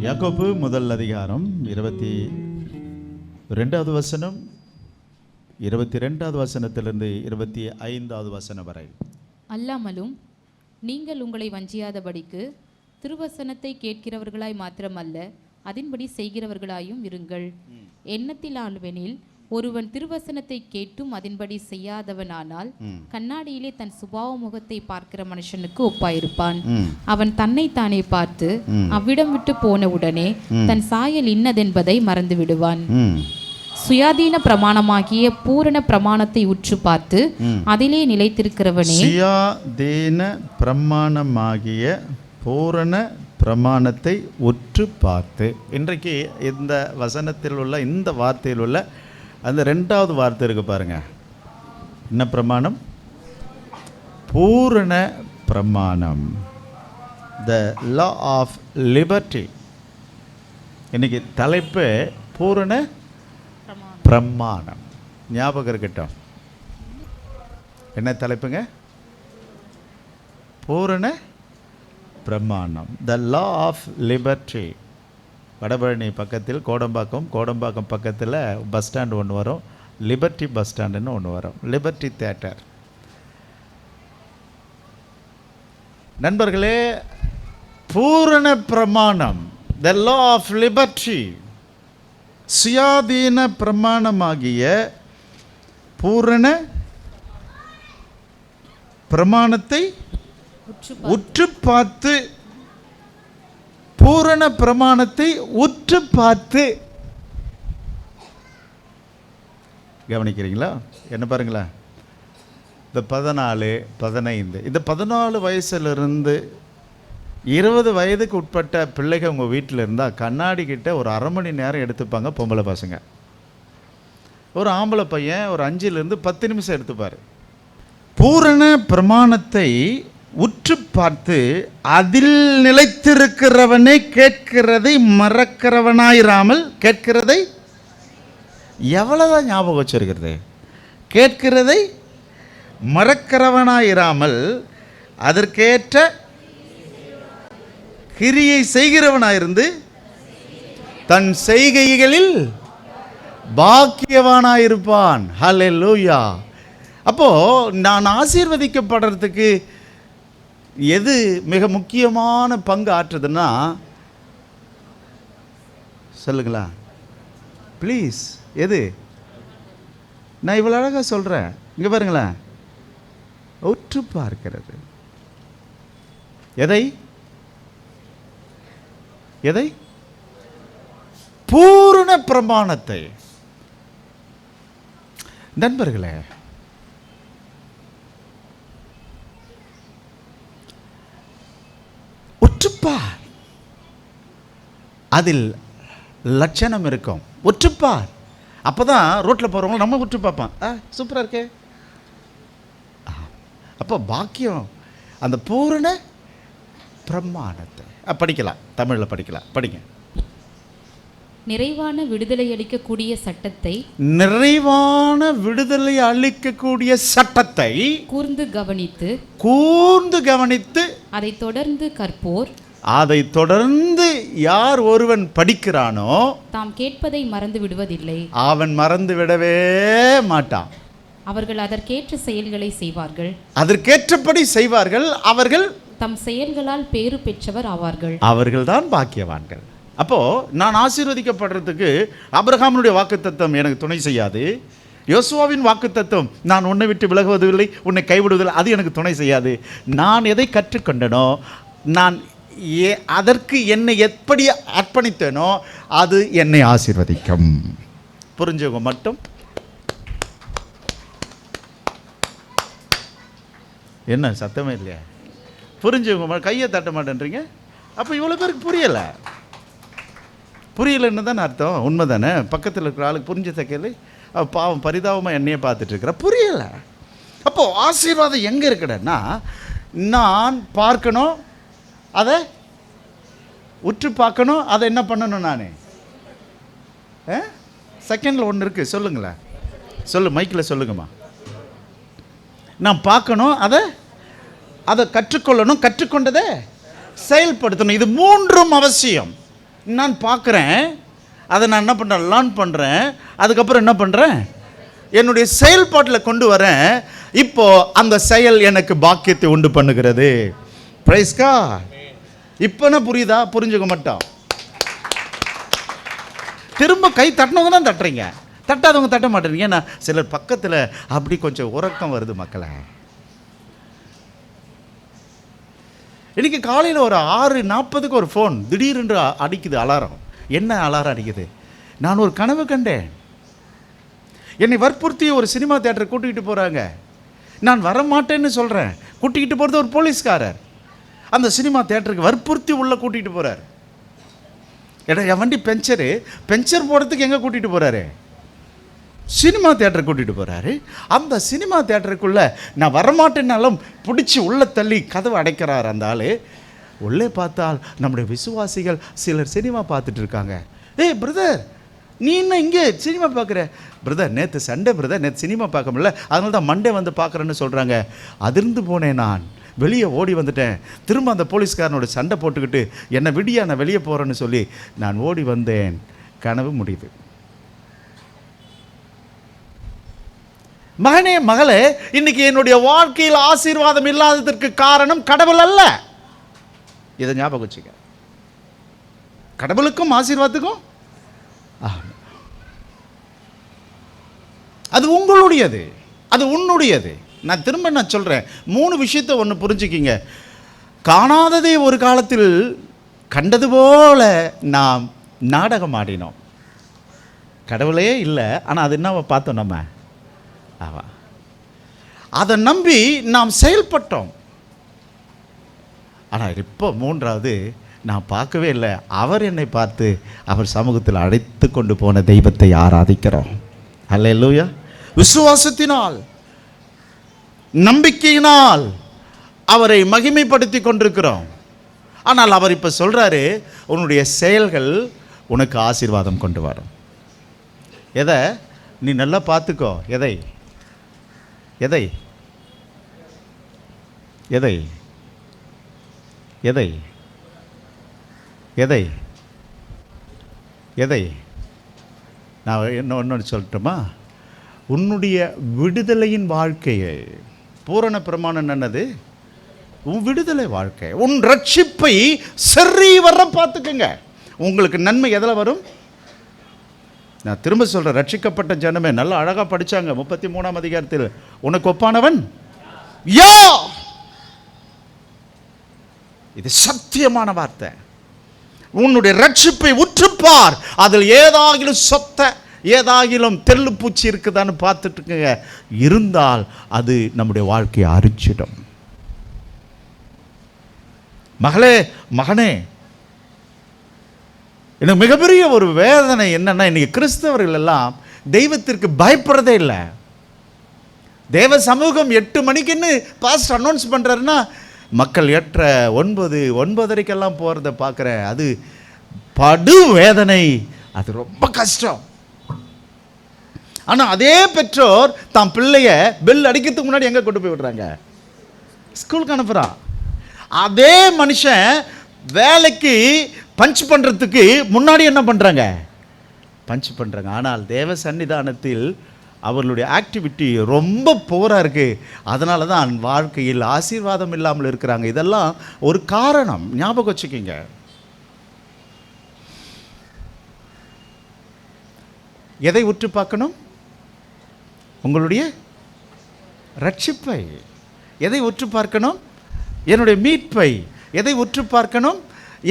யாக்கோபு முதல் அதிகாரம் 22வது வசனம், 22வது வசனத்திலிருந்து 25வது வசனம் வரை. அல்லாமலும் நீங்கள் உங்களை வஞ்சியாதபடிக்கு திருவசனத்தை கேட்கிறவர்களாய் மாத்திரமல்ல, அதன்படி செய்கிறவர்களாயும் இருங்கள். எண்ணத்திலானுவெனில் ஒருவன் திருவசனத்தை கேட்டும் அதன்படி செய்யாதவனானால் கண்ணாடியிலே தன் சுபாவ முகத்தை பார்க்கிற மனுஷனுக்கு ஒப்பாயிருப்பான். அவன் தன்னைத்தானே பார்த்து அவ்விடம் விட்டு போன உடனே தன் சாயல் இன்னதென்பதை மறந்து விடுவான். சுயாதீன பிரமாணமாகிய பூரண பிரமாணத்தை உற்று பார்த்து அதிலே நிலைத்திருக்கிறவனே, சுயாதீன பிரமாணமாகிய பூரண பிரமாணத்தை உற்று பார்த்து. இன்றைக்கு இந்த வசனத்தில் உள்ள இந்த வார்த்தையில் உள்ள அந்த 2வது வார்த்தை இருக்கு பாருங்க. என்ன பிரமாணம்? பூரண பிரமாணம், த லா ஆஃப் லிபர்ட்டி. இன்னைக்கு தலைப்பு பூரண பிரமாணம். ஞாபகம் இருக்கட்டும், என்ன தலைப்புங்க? பூரண பிரமாணம், த லா ஆஃப் லிபர்ட்டி. வடபழனி பக்கத்தில் கோடம்பாக்கம் பக்கத்தில் பஸ் ஸ்டாண்டு ஒன்று வரும், லிபர்ட்டி பஸ் ஸ்டாண்டுன்னு ஒன்று வரும், லிபர்ட்டி தியேட்டர். நண்பர்களே, பூரண பிரமாணம், த லா ஆஃப் லிபர்ட்டி, சுயாதீன பிரமாணமாகிய பூரண பிரமாணத்தை உற்று பார்த்து, பூரண பிரமாணத்தை உற்று பார்த்து. கவனிக்கிறீங்களா? என்ன பாருங்களா, இந்த 14, 15, இந்த 14 வயசுலேருந்து 20 வயதுக்கு உட்பட்ட பிள்ளைகள் உங்கள் வீட்டில் இருந்தால் கண்ணாடி கிட்ட ஒரு அரை மணி நேரம் எடுத்துப்பாங்க பொம்பளை பசங்க. ஒரு ஆம்பளை பையன் ஒரு 5லேருந்து 10 நிமிஷம் எடுத்துப்பார். பூரண பிரமாணத்தை உற்று பார்த்து அதில் நிலைத்திருக்கிறவனே கேட்கிறதை மறக்கிறவனாயிராமல், கேட்கிறதை எவ்வளவுதான் ஞாபகம் வச்சிருக்கிறது? கேட்கிறதை மறக்கிறவனாயிராமல் அதற்கேற்ற கிரியை செய்கிறவனாயிருந்து தன் செய்கைகளில் பாக்கியவானாயிருப்பான். ஹல்லேலூயா. அப்போ நான் ஆசீர்வதிக்கப்படுறதுக்கு எது மிக முக்கியமான பங்கு ஆற்றுதுன்னா, சொல்லுங்களா ப்ளீஸ், எது? நான் இவ்வளோ அழகாக சொல்கிறேன், இங்கே பாருங்களேன், உற்று பார்க்கிறது. எதை? எதை? பூரண பிரமாணத்தை. நண்பர்களே, உற்றுப்பார், அதில் லட்சணம் இருக்கும். உற்றுப்பார். அப்போதான் ரோட்டில் போகிறவங்க நம்ம உற்று பார்ப்பான், சூப்பராக இருக்கே. அப்போ பாக்கியம் அந்த பூரண பிரமாணத்தை படிக்கலாம், தமிழில் படிக்கலாம், படிங்க. நிறைவான விடுதலை அளிக்கக்கூடிய சட்டத்தை, நிறைவான விடுதலை அளிக்கக்கூடிய சட்டத்தை கூர்ந்து கவனித்து அதை தொடர்ந்து கற்போர், அதை தொடர்ந்து யார் ஒருவன் படிக்கிறானோ தாம் கேட்பதை மறந்து விடுவதில்லை. அவன் மறந்து விடவே மாட்டான். அவர்கள் அதற்கேற்ற செயல்களை செய்வார்கள், அதற்கேற்றபடி செய்வார்கள். அவர்கள் தம் செயல்களால் பேறு பெற்றவர் ஆவார்கள். அவர்கள்தான் பாக்கியவான்கள். அப்போ நான் ஆசீர்வதிக்கப்படுறதுக்கு ஆபிரகாமுடைய வாக்குத்தத்தம் எனக்கு துணை செய்யாது. யோசுவாவின் வாக்குத்தத்தம், நான் உன்னை விட்டு விலகுவதில்லை, உன்னை கைவிடுவதில்லை, அது எனக்கு துணை செய்யாது. நான் எதை கற்றுக்கொண்டனோ, நான் அதற்கு என்னை எப்படி அர்ப்பணித்தேனோ அது என்னை ஆசீர்வதிக்கும். புரிஞ்சவங்க மட்டும் என்ன சத்தமே இல்லையா? புரிஞ்சவங்க கையை தட்ட மாட்டேன்றீங்க. அப்போ இவ்வளோ பேருக்கு புரியலைன்னு தானே அர்த்தம். உண்மை தானே? பக்கத்தில் இருக்கிற ஆளுக்கு புரிஞ்ச தக்கையில் பாவம் பரிதாபமாக என்னையே பார்த்துட்டு இருக்கிற புரியலை. அப்போது ஆசீர்வாதம் எங்கே இருக்குடன்னா, நான் பார்க்கணும், அதை உற்று பார்க்கணும், அதை என்ன பண்ணணும்? நான் செகண்டில் ஒன்று இருக்குது, சொல்லுங்களேன், மைக்கில் சொல்லுங்கம்மா. நான் பார்க்கணும், அதை கற்றுக்கொள்ளணும், கற்றுக்கொண்டதை செயல்படுத்தணும். இது மூன்றும் அவசியம். நான் பார்க்குறேன், அதை நான் என்ன பண்ணுறேன், லேர்ன் பண்ணுறேன். அதுக்கப்புறம் என்ன பண்ணுறேன், என்னுடைய செயல்பாட்டில் கொண்டு வரேன். இப்போ அந்த செயல் எனக்கு பாக்கியத்தை உண்டு பண்ணுகிறது. Praise God. இப்போ என்ன புரியுதா? புரிஞ்சுக்க மாட்டோம். திரும்ப கை தட்டினவங்க தான் தட்டுறீங்க, தட்டாதவங்க தட்ட மாட்டேறீங்க. ஏன்னா சிலர் பக்கத்தில் அப்படி கொஞ்சம் உறக்கம் வருது மக்களை. இன்னைக்கு காலையில் ஒரு 6:40 ஒரு ஃபோன் திடீரென்று அடிக்குது, அலாரம். என்ன அலாரம் அடிக்குது? நான் ஒரு கனவு கண்டேன். என்னை வற்புறுத்தி ஒரு சினிமா தியேட்டருக்கு கூட்டிகிட்டு போகிறாங்க. நான் வரமாட்டேன்னு சொல்கிறேன். கூட்டிகிட்டு போகிறது ஒரு போலீஸ்காரர். அந்த சினிமா தியேட்டருக்கு வற்புறுத்தி உள்ளே கூட்டிகிட்டு போகிறார். என் வண்டி பெஞ்சர் போடுறதுக்கு எங்கே கூட்டிகிட்டு போகிறாரு? சினிமா தியேட்டருக்கு கூட்டிகிட்டு போகிறாரு. அந்த சினிமா தியேட்டருக்குள்ளே நான் வரமாட்டேன்னாலும் பிடிச்சி உள்ளே தள்ளி கதவை அடைக்கிறார் அந்த ஆள். உள்ளே பார்த்தால் நம்முடைய விசுவாசிகள் சிலர் சினிமா பார்த்துட்டு இருக்காங்க. ஏய் பிரதர், நீ என்ன இங்கே சினிமா பார்க்குற? பிரதர், நேற்று சண்டே பிரதர், நேற்று சினிமா பார்க்க முடியல, அதனால தான் மண்டே வந்து பார்க்குறேன்னு சொல்கிறாங்க. அதிர்ந்து போனேன். நான் வெளியே ஓடி வந்துட்டேன். திரும்ப அந்த போலீஸ்காரனோட சண்டை போட்டுக்கிட்டு என்னை விடியா, நான் வெளியே போகிறேன்னு சொல்லி நான் ஓடி வந்தேன். கனவு முடியுது. மகனே, மகளே, இன்னைக்கு என்னுடைய வாழ்க்கையில் ஆசீர்வாதம் இல்லாததற்கு காரணம் கடவுள் அல்ல. இதை ஞாபகம் வச்சுக்க. கடவுளுக்கும் ஆசீர்வாதத்துக்கும் அது உங்களுடையது, அது உன்னுடையது. நான் திரும்ப சொல்கிறேன், 3 விஷயத்தை ஒன்று புரிஞ்சுக்கிங்க. காணாததை ஒரு காலத்தில் கண்டது போல நாம் நாடகம் ஆடினோம். கடவுளே இல்லை, ஆனால் அது என்ன பார்த்தோம் நம்ம? அதை நம்பி நாம் செயல்பட்டோம். ஆனால் இப்போ 3வது, நான் பார்க்கவே இல்லை, அவர் என்னை பார்த்து அவர் சமூகத்தில் அழைத்து கொண்டு போன தெய்வத்தை ஆராதிக்கிறோம். அல்லேலூயா. விசுவாசத்தினால், நம்பிக்கையினால் அவரை மகிமைப்படுத்தி கொண்டிருக்கிறோம். ஆனால் அவர் இப்போ சொல்கிறாரு, உன்னுடைய செயல்கள் உனக்கு ஆசீர்வாதம் கொண்டு வரும். எதை நீ நல்லா பார்த்துக்கோ. எதை எதை எதை எதை எதை எதை நான் இன்னொன்று சொல்லட்டுமா? உன்னுடைய விடுதலையின் வாழ்க்கையை. பூரண பிரமாணம் என்னது? உன் விடுதலை வாழ்க்கை, உன் ரட்சிப்பை சரி வர பார்த்துக்குங்க. உங்களுக்கு நன்மை எதில் வரும்? நான் திரும்ப சொல்கிறேன், ரட்சிக்கப்பட்ட ஜனமே நல்லா அழகாக படித்தாங்க 33ஆம் அதிகாரத்தில். உனக்கு ஒப்பானவன் யா. இது சத்தியமான வார்த்தை. உன்னுடைய ரட்சிப்பை உற்றுப்பார், அதில் ஏதாகிலும் ஏதாகிலும் தெள்ளு பூச்சி இருக்குதான்னு பார்த்துட்டுங்க. இருந்தால் அது நம்முடைய வாழ்க்கையை அரிச்சிடும். மகளே, மகனே, எனக்கு மிகப்பெரிய ஒரு வேதனை என்னன்னா, இன்னைக்கு கிறிஸ்தவர்கள் எல்லாம் தெய்வத்திற்கு பயப்படுறதே இல்லை. தேவ சமூகம் 8 மணிக்குன்னு பாஸ்ட் அனௌன்ஸ் பண்ணுறாருன்னா, மக்கள் 8:30 9:30 போகிறத பார்க்குறேன். அது படு வேதனை, அது ரொம்ப கஷ்டம். ஆனால் அதே பெற்றோர் தான் பிள்ளைய பெல் அடிக்கிறதுக்கு முன்னாடி எங்கே கொண்டு போய் விடுறாங்க? ஸ்கூலுக்கு அனுப்புகிறான். அதே மனுஷன் வேலைக்கு பஞ்ச் பண்ணுறதுக்கு முன்னாடி என்ன பண்ணுறாங்க? பஞ்ச் பண்ணுறாங்க. ஆனால் தேவ சன்னிதானத்தில் அவர்களுடைய ஆக்டிவிட்டி ரொம்ப போராக இருக்குது. அதனால தான் வாழ்க்கையில் ஆசீர்வாதம் இல்லாமல் இருக்கிறாங்க. இதெல்லாம் ஒரு காரணம், ஞாபகம் வச்சுக்கிங்க. எதை உற்று பார்க்கணும்? உங்களுடைய ரட்சிப்பை. எதை உற்று பார்க்கணும்? என்னுடைய மீட்பை. எதை உற்று பார்க்கணும்?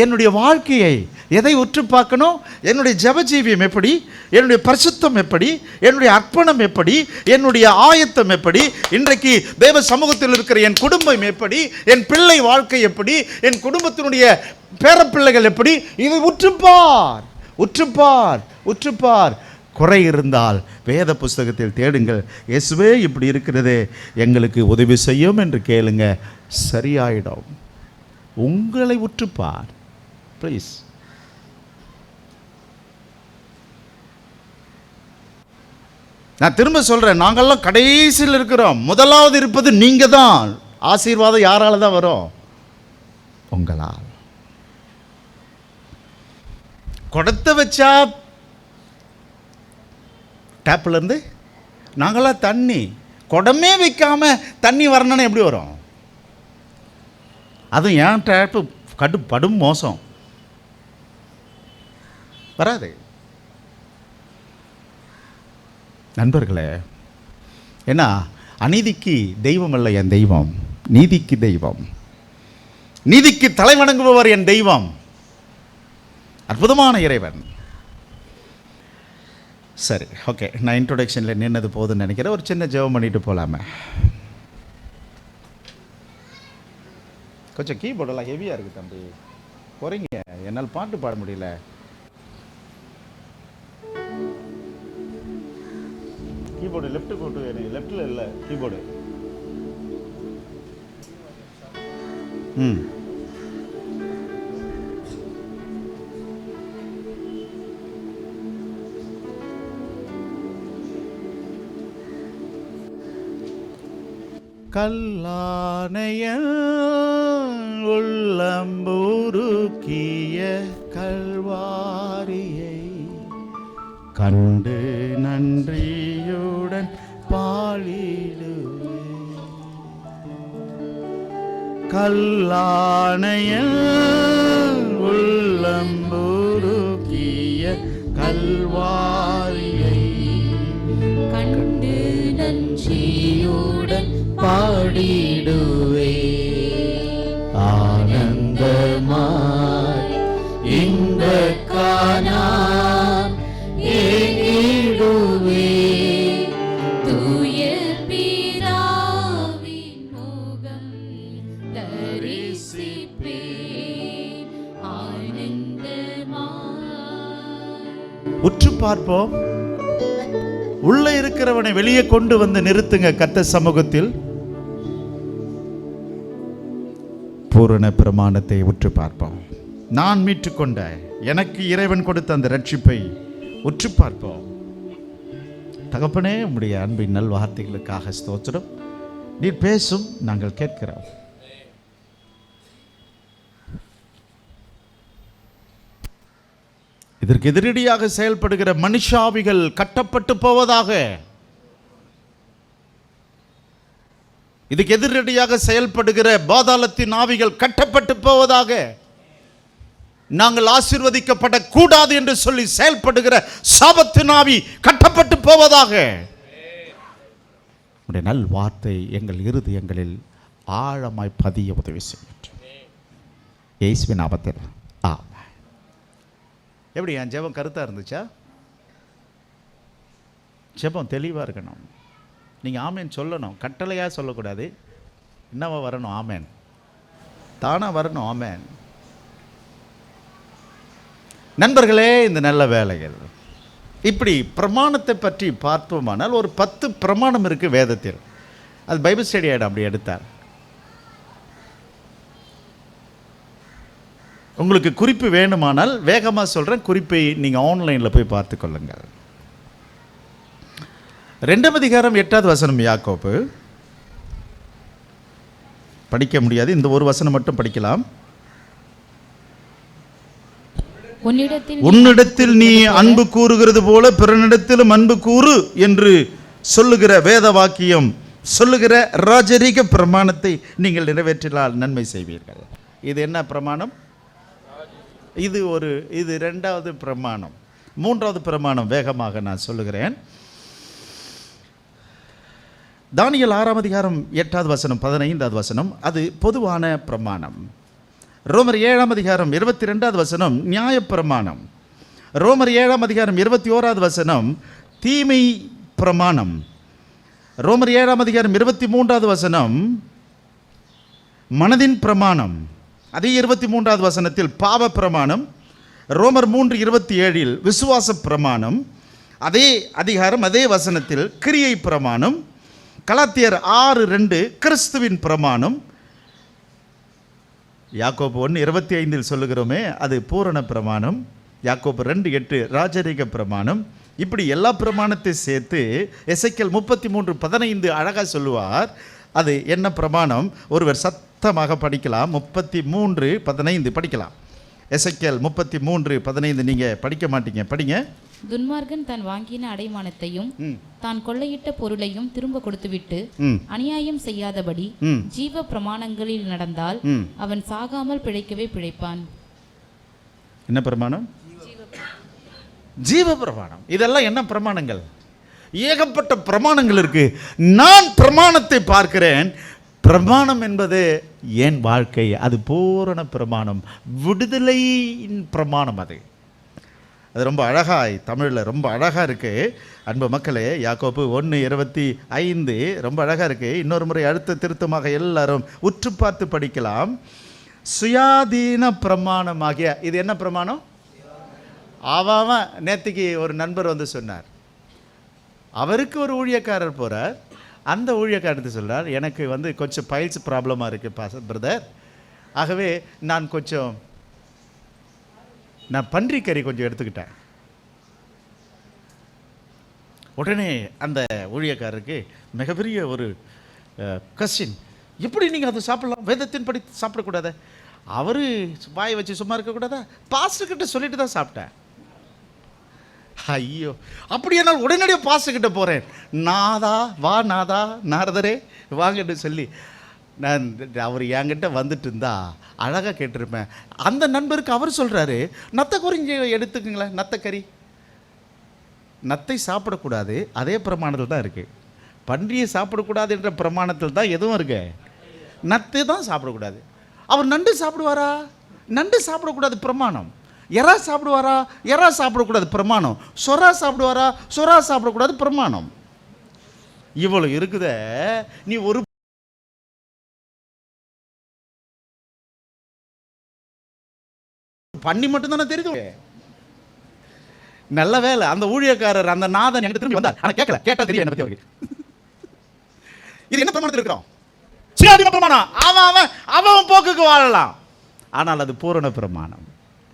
என்னுடைய வாழ்க்கையை. எதை உற்று பார்க்கணும்? என்னுடைய ஜெபஜீவியம் எப்படி, என்னுடைய பரிசுத்தம் எப்படி, என்னுடைய அர்ப்பணம் எப்படி, என்னுடைய ஆயத்தம் எப்படி, இன்றைக்கு தேவ சமூகத்தில் இருக்கிற என் குடும்பம் எப்படி, என் பிள்ளை வாழ்க்கை எப்படி, என் குடும்பத்தினுடைய பேரப்பிள்ளைகள் எப்படி, இதை உற்றுப்பார், உற்றுப்பார், உற்றுப்பார். குறை இருந்தால் வேத புஸ்தகத்தில் தேடுங்கள். இயேசுவே இப்படி இருக்கிறது, எங்களுக்கு உதவி செய்யும் என்று கேளுங்க, சரியாயிடும். உங்களை உற்றுப்பார். ப்ளீஸ். நான் திரும்ப சொல்கிறேன், நாங்கள்லாம் கடைசியில் இருக்கிறோம். முதலாவது இருப்பது நீங்கள் தான். ஆசீர்வாதம் யாரால தான் வரும்? உங்களால். குடத்தை வச்சா டேப்லேருந்து நாங்களாம் தண்ணி, குடமே வைக்காம தண்ணி வரணும்னா எப்படி வரும்? அதுவும் ஏன் டேப்பு படும் மோசம், வராது. நண்பர்களே, ஏன்னா அநீதிக்கு தெய்வம் அல்ல என் தெய்வம், நீதிக்கு தெய்வம், நீதிக்கு தலை வணங்குபவர் என் தெய்வம், அற்புதமான இறைவன். சரி, ஓகே, நான் இன்ட்ரோடக்ஷனில் நின்னது போதுன்னு நினைக்கிறேன். ஒரு சின்ன ஜெபம் பண்ணிட்டு போகலாமே. கொஞ்சம் கீபோர்டெல்லாம் ஹெவியாக இருக்குது தம்பி, குறைங்க, என்னால் பாட்டு பாட முடியல. கீபோர்டு லெஃப்ட் போட்டு, எனக்கு லெஃப்டில் இல்லை கீபோர்டு. கல்லானையன் உள்ளம்புருக்கிய கல்வாரியை கண்டு நன்றியுடன் பாடிடுவே. கல்லானையன் உள்ளம்புருக்கிய கல்வாரியை கண்டு நன்றியுடன் பாடிடுவே. ஆனந்தமாய் இந்த காணான் ஏகிடுவே. தூய பிதாவின் முகம் தரிசிப்பேன் ஆனந்தமாய். உற்று பார்ப்போம். உள்ள இருக்கிறவனை வெளியே கொண்டு வந்து நிறுத்துங்க கர்த்தர் சமூகத்தில். பூரண பிரமாணத்தை உற்று பார்ப்போம். நான் மீட்டுக்கொண்ட எனக்கு இறைவன் கொடுத்த அந்த ரட்சிப்பை உற்று பார்ப்போம். தகப்பனே, உம்முடைய அன்பின் நல் வார்த்தைகளுக்காக ஸ்தோத்திரம். நீர் பேசும், நாங்கள் கேட்கிறோம். இதற்கு எதிரடியாக செயல்படுகிற மனுஷாவிகள் கட்டப்பட்டு போவதாக. இதுக்கு எதிரடியாக செயல்படுகிற பாதாளத்தின் ஆவிகள் கட்டப்பட்டு போவதாக. நாங்கள் ஆசீர்வதிக்கப்படக்கூடாது என்று சொல்லி செயல்படுகிற சாபத்தின் ஆவி கட்டப்பட்டு போவதாக. உடைய நல் வார்த்தை எங்கள் இருதயங்களில் ஆழமாய் பதிய உதவி செய்யட்டும். இயேசுவின் நாமத்தில் ஆமென். எப்படி என் ஜெபம் கருத்தாக இருந்துச்சா? ஜெபம் தெளிவாக இருக்கணும். நீங்கள் ஆமேன் சொல்லணும், கட்டளையாக சொல்லக்கூடாது. என்னவா வரணும்? ஆமேன் தானாக வரணும். ஆமேன். நண்பர்களே, இந்த நல்ல வேலைகள் இப்படி பிரமாணத்தை பற்றி பார்த்தோமானால் ஒரு 10 பிரமாணம் இருக்குது வேதத்தில். அது பைபிள் ஸ்டடி ஆகிடும் அப்படி எடுத்தார். உங்களுக்கு குறிப்பு வேணுமானால் வேகமாக சொல்கிறேன், குறிப்பை நீங்கள் ஆன்லைனில் போய் பார்த்து கொள்ளுங்கள். 2 அதிகாரம் 8வது வசனம். யாக்கோபு படிக்க முடியாது, இந்த ஒரு வசனம் மட்டும் படிக்கலாம். உன்னிடத்தில் நீ அன்பு கூறுகிறது போல பிறனிடத்திலும் அன்பு கூறு என்று சொல்லுகிற வேத வாக்கியம் சொல்லுகிற ராஜரீக பிரமாணத்தை நீங்கள் நிறைவேற்றினால் நன்மை செய்வீர்கள். இது என்ன பிரமாணம்? இது 2வது பிரமாணம். 3வது பிரமாணம் வேகமாக நான் சொல்லுகிறேன். தானியேல் 6ஆம் அதிகாரம் 8வது வசனம் 15வது வசனம் அது பொதுவான பிரமாணம். ரோமர் 7ஆம் அதிகாரம் 22வது வசனம் நியாய பிரமாணம். ரோமர் 7ஆம் அதிகாரம் 21வது வசனம் தீமை பிரமாணம். ரோமர் 7ஆம் அதிகாரம் 23வது வசனம் மனதின் பிரமாணம். அதே 23வது வசனத்தில் பாவ பிரமாணம். ரோமர் 3:27 விசுவாச பிரமாணம். அதே அதிகாரம் அதே வசனத்தில் கிரியை பிரமாணம். கலாத்தியர் 6:2 கிறிஸ்துவின் பிரமாணம். யாக்கோபு 1:25 சொல்லுகிறோமே அது பூரண பிரமாணம். யாக்கோபு 2:8 ராஜரீக பிரமாணம். இப்படி எல்லா பிரமாணத்தை சேர்த்து எசேக்கியேல் 33:15 அழகாக சொல்லுவார். அது என்ன பிரமாணம்? ஒருவர் சத்தமாக படிக்கலாம். 33:15 படிக்கலாம். எசேக்கியேல் 33:15 நீங்க படிக்க மாட்டீங்க, படிங்க. துன்மார்க்கன் தான் வாங்கின அடைமானத்தையும் தான் கொள்ளையிட்ட பொருளையும் திரும்ப கொடுத்துவிட்டு அநியாயம் செய்யாதபடி ஜீவ பிரமாணங்களில் நடந்தால் அவன் சாகாமல் பிழைக்கவே பிழைப்பான். என்ன பிரமாணம்? ஜீவ பிரமாணம். இதெல்லாம் என்ன பிரமாணங்கள்? ஏகப்பட்ட பிரமாணங்கள் இருக்கு. நான் பிரமாணத்தை பார்க்கிறேன். பிரமாணம் என்பது என் வாழ்க்கை, அது பூரண பிரமாணம், விடுதலையின் பிரமாணம். அது ரொம்ப அழகாய் தமிழில் ரொம்ப அழகாக இருக்குது. அன்பு மக்களே, யாக்கோபு 1:25 ரொம்ப அழகாக இருக்குது. இன்னொரு முறை அடுத்த திருத்தமாக எல்லாரும் உற்று பார்த்து படிக்கலாம். சுயாதீன பிரமாணமாகிய, இது என்ன பிரமாணம்? அவன் நேற்றுக்கு ஒரு நண்பர் வந்து சொன்னார், அவருக்கு ஒரு ஊழியக்காரர் போகிறார். அந்த ஊழியக்காரத்து சொல்கிறார், எனக்கு வந்து கொஞ்சம் பைல்ஸ் ப்ராப்ளமாக இருக்குது பிரதர், ஆகவே நான் பன்றிக்கறி கொஞ்சம் எடுத்துக்கிட்டேன். உடனே அந்த ஊழியக்காரருக்கு மிகப்பெரிய ஒரு கொஸ்டின், எப்படி நீங்கள் அதை சாப்பிடலாம்? வேதத்தின் படி சாப்பிடக்கூடாது. அவர் வாயை வச்சு சும்மா இருக்கக்கூடாதா? பாஸ்டர்கிட்ட சொல்லிட்டு தான் சாப்பிட்டேன். ஐயோ, அப்படியானால் உடனடியாக பாஸ்டர்கிட்ட போகிறேன். நாதா வா, நாதா நாரதரே வாங்கன்னு சொல்லி நான் அவர் என்கிட்ட வந்துட்டு இருந்தா அழகாக கேட்டிருப்பேன். அந்த நண்பருக்கு அவர் சொல்கிறாரு, நத்தை குறிஞ்சி எடுத்துக்குங்களேன், நத்தைக்கறி. நத்தை சாப்பிடக்கூடாது, அதே பிரமாணத்தில் தான் இருக்குது. பன்றியை சாப்பிடக்கூடாது என்ற பிரமாணத்தில் தான் எதுவும் இருக்கு, நத்தை தான் சாப்பிடக்கூடாது. அவர் நண்டு சாப்பிடுவாரா? நண்டு சாப்பிடக்கூடாது பிரமாணம். எறா சாப்பிடுவாரா? எறா சாப்பிடக்கூடாது பிரமாணம். சொரா சாப்பிடுவாரா? சொரா சாப்பிடக்கூடாது பிரமாணம். இவ்வளோ இருக்குத, நீ ஒரு பண்ணி மட்டும் தானே தெரியுது. நல்ல வேலை அந்த ஊழியக்காரர் அந்த நாதன் என்கிட்ட திரும்பி வந்தார். ஆனா கேட்கல, கேட்டா தெரியும் என்ன பத்தி அவருக்கு. இது என்ன பிரமாணத்தில் இருக்கிறோம்? சுயாதீன பிரமாணம். அவன் போக்குக்கு வாழலாம், ஆனால் அது பூரண பிரமாணம்.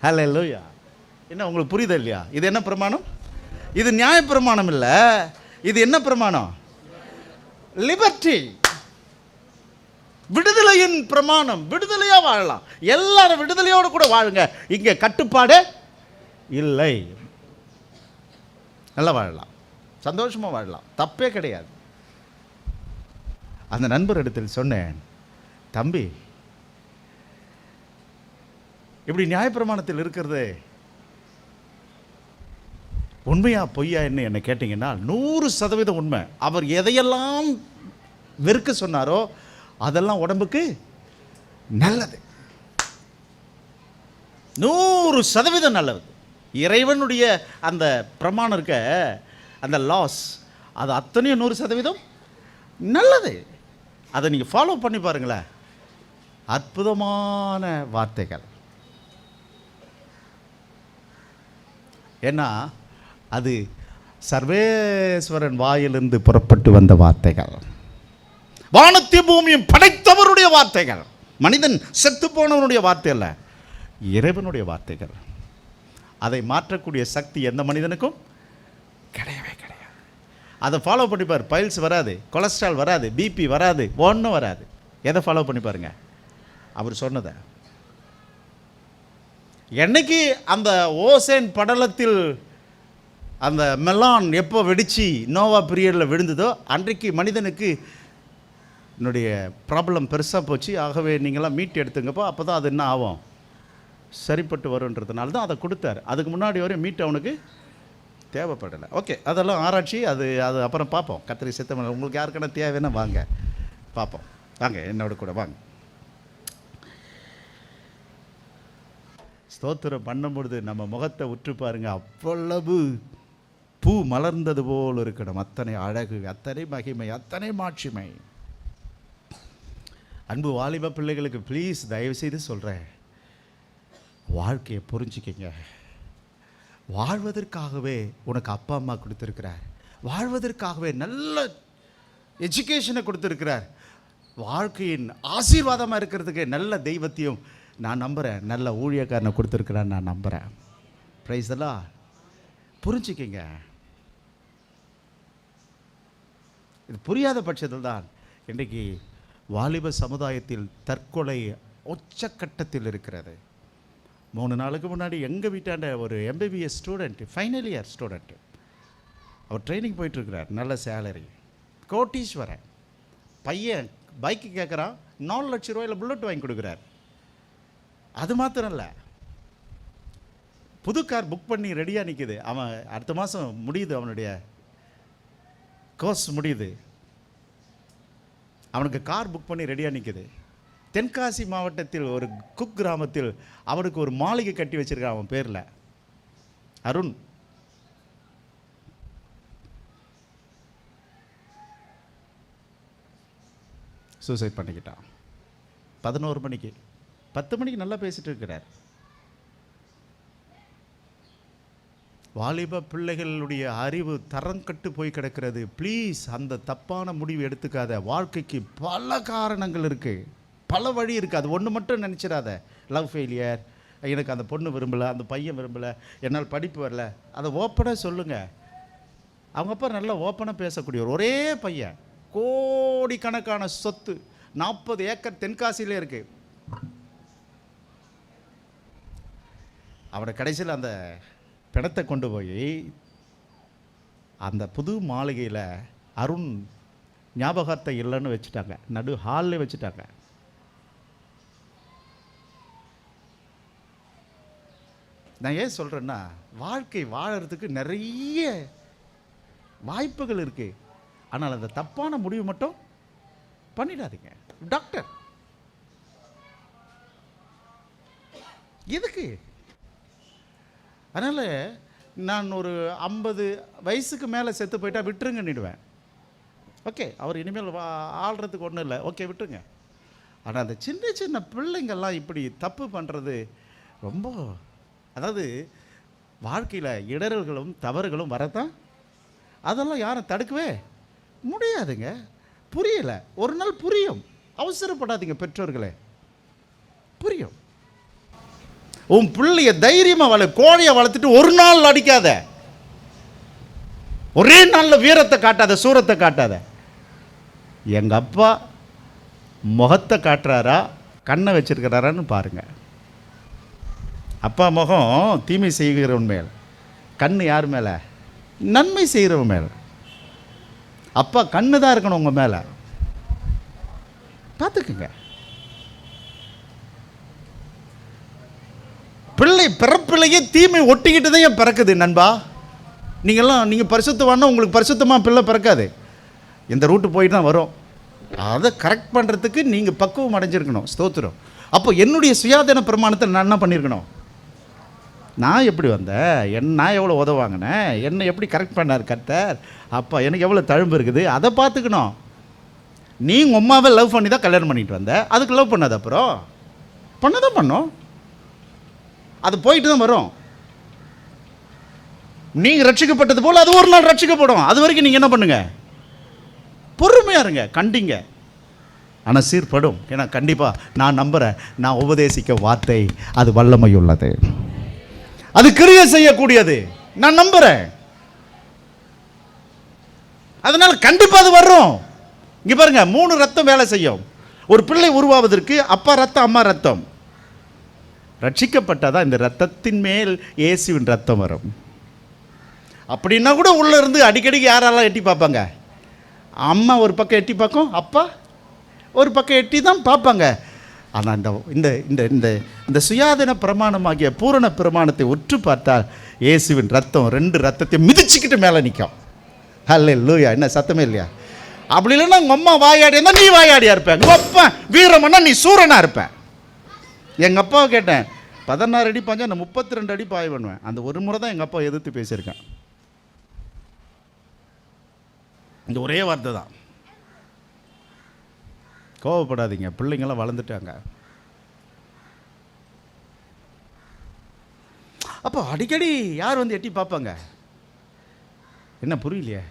ஹல்லேலூயா. என்ன உங்களுக்கு புரியுதா இல்லையா? இது என்ன பிரமாணம்? இது நியாய பிரமாணம் இல்ல. இது என்ன பிரமாணம்? லிபர்ட்டி, விடுதலையின் பிரமாணம். விடுதலையா வாழலாம், எல்லாரும் விடுதலையோடு கூட வாழுங்க. இங்க கட்டுப்பாடு இல்லை. நல்லா வாழலாம், சந்தோஷமா வாழலாம், தப்பே கிடையாது. அந்த நண்பர் இடத்தில் சொன்னேன், தம்பி இப்படி நியாயப்பிரமாணத்தில் இருக்கிறது உண்மையா பொய்யா என்ன கேட்டீங்கன்னா 100% உண்மை. அவர் எதையெல்லாம் வெறுக்க சொன்னாரோ அதெல்லாம் உடம்புக்கு நல்லது, 100% நல்லது. இறைவனுடைய அந்த பிரமாணம் இருக்க, அந்த லாஸ், அது அத்தனையும் 100% நல்லது. அதை நீங்கள் ஃபாலோ பண்ணி பாருங்களேன். அற்புதமான வார்த்தைகள். ஏன்னா அது சர்வேஸ்வரன் வாயிலிருந்து புறப்பட்டு வந்த வார்த்தைகள், வானத்தையும் பூமியும் படைத்தவருடைய வார்த்தைகள். மனிதன் செத்து போனவனுடைய வார்த்தை அல்ல, இறைவனுடைய வார்த்தைகள். அதை மாற்றக்கூடிய சக்தி எந்த மனிதனுக்கும் கிடையவே கிடையாது. அதை ஃபாலோ பண்ணிப்பார், பைல்ஸ் வராது, கொலஸ்ட்ரால் வராது, பிபி வராது, ஒன்றும் வராது. எதை ஃபாலோ பண்ணி பாருங்க, அவர் சொன்னதை. என்னைக்கு அந்த ஓசேன் படலத்தில் அந்த மெலான் எப்போ வெடித்து நோவா பீரியடில் விழுந்ததோ அன்றைக்கு மனிதனுக்கு என்னுடைய ப்ராப்ளம் பெருசாக போச்சு. ஆகவே நீங்களாம் மீட் எடுத்துங்கப்போ, அப்போ தான் அது என்ன ஆகும், சரிப்பட்டு வருன்றதுனால தான் அதை கொடுத்தாரு. அதுக்கு முன்னாடி வரையும் மீட் அவனுக்கு தேவைப்படலை. ஓகே, அதெல்லாம் ஆராய்ச்சி, அது அப்புறம் பார்ப்போம். கத்திரி சித்தம் உங்களுக்கு யாருக்கான தேவைன்னா வாங்க பார்ப்போம். வாங்க என்னோட கூட வாங்க. ஸ்தோத்திரம் பண்ணும்பொழுது நம்ம முகத்தை உற்று பாருங்க, அவ்வளவு பூ மலர்ந்தது போல் இருக்கணும். அத்தனை அழகு, அத்தனை மகிமை, அத்தனை மாட்சிமை. அன்பு வாலிப பிள்ளைகளுக்கு ப்ளீஸ் தயவுசெய்து சொல்கிறேன், வாழ்க்கையை புரிஞ்சுக்கிங்க. வாழ்வதற்காகவே உனக்கு அப்பா அம்மா கொடுத்துருக்கிறார், வாழ்வதற்காகவே நல்ல எஜுகேஷனை கொடுத்துருக்கிறார், வாழ்க்கையின் ஆசீர்வாதமாக இருக்கிறதுக்கு நல்ல தெய்வத்தையும் நான் நம்புகிறேன், நல்ல ஊழியக்காரனை கொடுத்துருக்கிறேன் நான் நம்புகிறேன். ப்ரைஸ் எல்லாம் புரிஞ்சுக்கிங்க. இது புரியாத பட்சத்தில் தான் இன்றைக்கு வாலிப சமுதாயத்தில் தற்கொலை உச்சக்கட்டத்தில் இருக்கிறது. 3 நாளுக்கு முன்னாடி எங்கள் வீட்டாண்ட ஒரு MBBS student, final year student, அவர் ட்ரைனிங் போயிட்டுருக்கிறார், நல்ல சேலரி, கோட்டீஸ்வரன். பையன் பைக்கு கேட்குறான், 4 லட்ச ரூபாயில் புல்லட் வாங்கி கொடுக்குறார். அது மாத்திரம் இல்லை, புது கார் புக் பண்ணி ரெடியாக நிற்குது. அவன் அடுத்த மாதம் முடியுது, அவனுடைய கோர்ஸ் முடியுது, அவனுக்கு கார் புக் பண்ணி ரெடியாக நிற்குது. தென்காசி மாவட்டத்தில் ஒரு குக் கிராமத்தில் அவனுக்கு ஒரு மாளிகை கட்டி வச்சிருக்கான் அவன் பேரில், அருண். சூசைட் பண்ணிக்கிட்டான் 11 மணிக்கு. 10 மணிக்கு நல்லா பேசிட்டு இருக்கிறார். வாலிப பிள்ளைகளுடைய அறிவு தரங்கட்டு போய் கிடக்கிறது. ப்ளீஸ் அந்த தப்பான முடிவு எடுத்துக்காத. வாழ்க்கைக்கு பல காரணங்கள் இருக்குது, பல வழி இருக்குது. அது ஒன்று மட்டும் நினச்சிடாத. லவ் ஃபெயிலியர், எனக்கு அந்த பொண்ணு விரும்பலை, அந்த பையன் விரும்பலை, என்னால் படிப்பு வரல, அதை ஓப்பனாக சொல்லுங்கள். அவங்க அப்பா நல்லா ஓப்பனாக பேசக்கூடியவர். ஒரே பையன், கோடிக்கணக்கான சொத்து, 40 ஏக்கர் தென்காசியிலே இருக்குது. அவனை கடைசியில் அந்த பிணத்தை கொண்டு போய் அந்த புது மாளிகையில் அருண் ஞாபகத்தை இல்லைன்னு வச்சுட்டாங்க, நடு ஹாலில் வச்சுட்டாங்க. நான் ஏன் சொல்கிறேன்னா, வாழ்க்கை வாழறதுக்கு நிறைய வாய்ப்புகள் இருக்குது. ஆனால் அந்த தப்பான முடிவு மட்டும் பண்ணிடாதீங்க. டாக்டர் எதுக்கு? அதனால் நான் ஒரு 50 வயசுக்கு மேலே செத்து போயிட்டா விட்டுருங்கன்னுடுவேன். ஓகே, அவர் இனிமேல் ஆள்றதுக்கு ஒன்றும் இல்லை, ஓகே விட்டுருங்க. ஆனால் அந்த சின்ன சின்ன பிள்ளைங்கள்லாம் இப்படி தப்பு பண்ணுறது ரொம்ப, அதாவது வாழ்க்கையில் இடர்களும் தவறுகளும் வரத்தான், அதெல்லாம் யாரும் தடுக்கவே முடியாதுங்க. புரியலை, ஒரு நாள் புரியும். அவசரப்படாதீங்க பெற்றோர்களே, புரியும். உன் பிள்ளைய தைரியமாக கோழையை வளர்த்துட்டு ஒரு நாள் அடிக்காத, ஒரே நாளில் வீரத்தை காட்டாத, சூரத்தை காட்டாத. எங்கள் அப்பா முகத்தை காட்டுறாரா கண்ணை வச்சிருக்கிறாரான்னு பாருங்க. அப்பா முகம் தீமை செய்கிறவன் மேல், கண் யார் மேலே? நன்மை செய்கிறவன் மேல். அப்பா கண்ணு தான் இருக்கணும் உங்கள் மேலே, பார்த்துக்குங்க. பிள்ளை பிறப்பிலேயே தீமை ஒட்டிக்கிட்டு தான் ஏன் பிறக்குது நண்பா? நீங்கள் பரிசுத்தவானா, உங்களுக்கு பரிசுத்தமாக பிள்ளை பிறக்காது. இந்த ரூட்டு போயிட்டு தான் வரும். அதை கரெக்ட் பண்ணுறதுக்கு நீங்கள் பக்குவம் அடைஞ்சிருக்கணும். ஸ்தோத்திரம். அப்போ என்னுடைய சுயாதீன பிரமாணத்தை நான் என்ன பண்ணியிருக்கணும்? நான் எப்படி வந்தேன், நான் எவ்வளோ உதவாங்கினேன், என்னை எப்படி கரெக்ட் பண்ணார் கர்த்தர், அப்பா எனக்கு எவ்வளோ தழும்பு இருக்குது, அதை பார்த்துக்கணும். நீ உங்கள் அம்மாவை லவ் பண்ணி தான் கல்யாணம் பண்ணிட்டு வந்த, அதுக்கு லவ் பண்ணாத அப்புறம் பண்ணதான் பண்ணோம், அது போயிட்டு தான் வரும். நீங்கள் ரட்சிக்கப்பட்டது போல் அது ஒரு நாள் ரட்சிக்கப்படும். அது வரைக்கும் நீங்கள் என்ன பண்ணுங்க? பொறுமையாக இருங்க, கண்டிங்க. ஆனால் சீர்படும். ஏன்னா கண்டிப்பாக நான் நம்புகிறேன், நான் உபதேசிக்க வார்த்தை அது வல்லமை உள்ளது, அது கிரியை செய்யக்கூடியது, நான் நம்புகிறேன். அதனால் கண்டிப்பாக அது வரும். இங்கே பாருங்க, 3 ரத்தம் வேலை செய்யும். ஒரு பிள்ளை உருவாவதற்கு அப்பா ரத்தம், அம்மா ரத்தம். ரட்சிக்கப்பட்டாதான் இந்த ரத்தத்தின் மேல் இயேசுவின் ரத்தம் வரும். அப்படின்னா கூட உள்ளே இருந்து அடிக்கடிக்கு யாரெல்லாம் எட்டி பார்ப்பாங்க? அம்மா ஒரு பக்கம் எட்டி பார்க்கும், அப்பா ஒரு பக்கம் எட்டி தான் பார்ப்பாங்க. ஆனால் இந்த இந்த இந்த இந்த சுயாதீன பிரமாணமாகிய பூரண பிரமாணத்தை உற்று பார்த்தால் இயேசுவின் ரத்தம் 2 ரத்தத்தையும் மிதிச்சுக்கிட்டு மேலே நிற்கும். ஹல்லேலூயா. என்ன சத்தமே இல்லையா? அப்படி இல்லைன்னா உங்கள் அம்மா வாயாடியா இருந்தால் நீ வாயாடியா இருப்பேன், உங்கள் அப்பா வீரமன்னா நீ சூரனாக இருப்பேன். எங்கள் அப்பாவை கேட்டேன், 16 அடி பாஞ்சா நான் 32 அடி பாய் பண்ணுவேன். அந்த ஒரு முறை தான் எங்கள் அப்பா எதிர்த்து பேசியிருக்கேன். இந்த ஒரே வார்த்தை தான். கோவப்படாதீங்க, பிள்ளைங்களாம் வளர்ந்துட்டாங்க. அப்போ அடிக்கடி யார் வந்து எட்டி பார்ப்பாங்க? என்ன புரியலையே?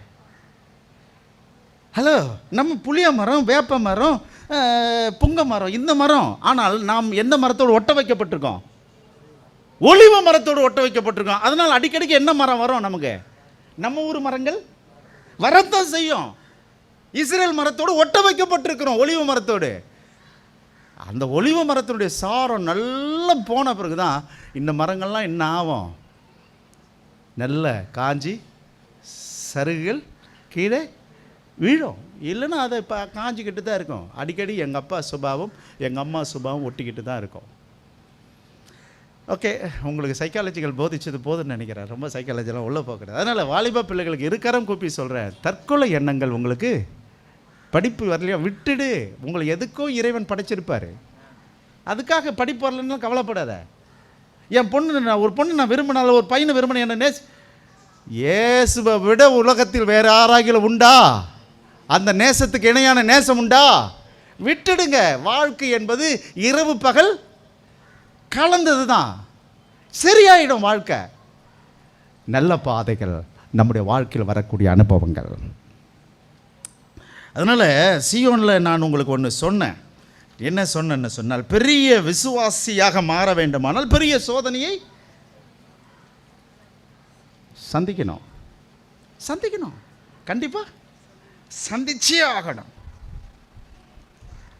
ஹலோ, நம்ம புளிய மரம், வேப்ப மரம், புங்க மரம், இந்த மரம். ஆனால் நாம் எந்த மரத்தோடு ஒட்ட வைக்கப்பட்டிருக்கோம்? ஒலிவ மரத்தோடு ஒட்ட வைக்கப்பட்டிருக்கோம். அதனால் அடிக்கடிக்கு என்ன மரம் வரும் நமக்கு? நம்ம ஊர் மரங்கள் வரத்தான் செய்யும். இஸ்ரேல் மரத்தோடு ஒட்ட வைக்கப்பட்டிருக்கிறோம், ஒலிவ மரத்தோடு. அந்த ஒலிவ மரத்தினுடைய சாரம் நல்லா போன பிறகு தான் இந்த மரங்கள்லாம் என்ன ஆகும், நல்ல காஞ்சி சருகுகள் கீழே வீழும். இல்லைன்னா அதை இப்போ காஞ்சிக்கிட்டு தான் இருக்கும். அடிக்கடி எங்கள் அப்பா சுபாவம் எங்கள் அம்மா சுபாவம் ஒட்டிக்கிட்டு தான் இருக்கும். ஓகே, உங்களுக்கு சைக்காலஜிக்கல் போதிச்சது போதுன்னு நினைக்கிறேன். ரொம்ப சைக்காலஜிலாம் உள்ளே போகிறது. அதனால் வாலிபா பிள்ளைகளுக்கு இருக்கரம் கூப்பி சொல்கிறேன், தற்கொலை எண்ணங்கள் உங்களுக்கு படிப்பு வரலையா விட்டுடு. உங்களை எதுக்கோ இறைவன் படைச்சிருப்பார். அதுக்காக படிப்பு வரலன்னு கவலைப்படாத. என் பொண்ணு ஒரு பொண்ணு நான் விரும்பினால, ஒரு பையனை விரும்பினேன், என்ன இயேசுவை விட உலகத்தில் வேறு யாராகிலும் உண்டா? அந்த நேசத்துக்கு இணையான நேசம் உண்டா? விட்டுடுங்க. வாழ்க்கை என்பது இரவு பகல் கலந்தது தான். சரியாயிடும் வாழ்க்கை. நல்ல பாதைகள் நம்முடைய வாழ்க்கையில் வரக்கூடிய அனுபவங்கள். அதனால் சீயோனில் நான் உங்களுக்கு ஒன்று சொன்னேன். என்ன சொன்னேன்னு சொன்னால், பெரிய விசுவாசியாக மாற வேண்டுமானால் பெரிய சோதனையை சந்திக்கணும். கண்டிப்பாக சந்திச்சே ஆகணும்.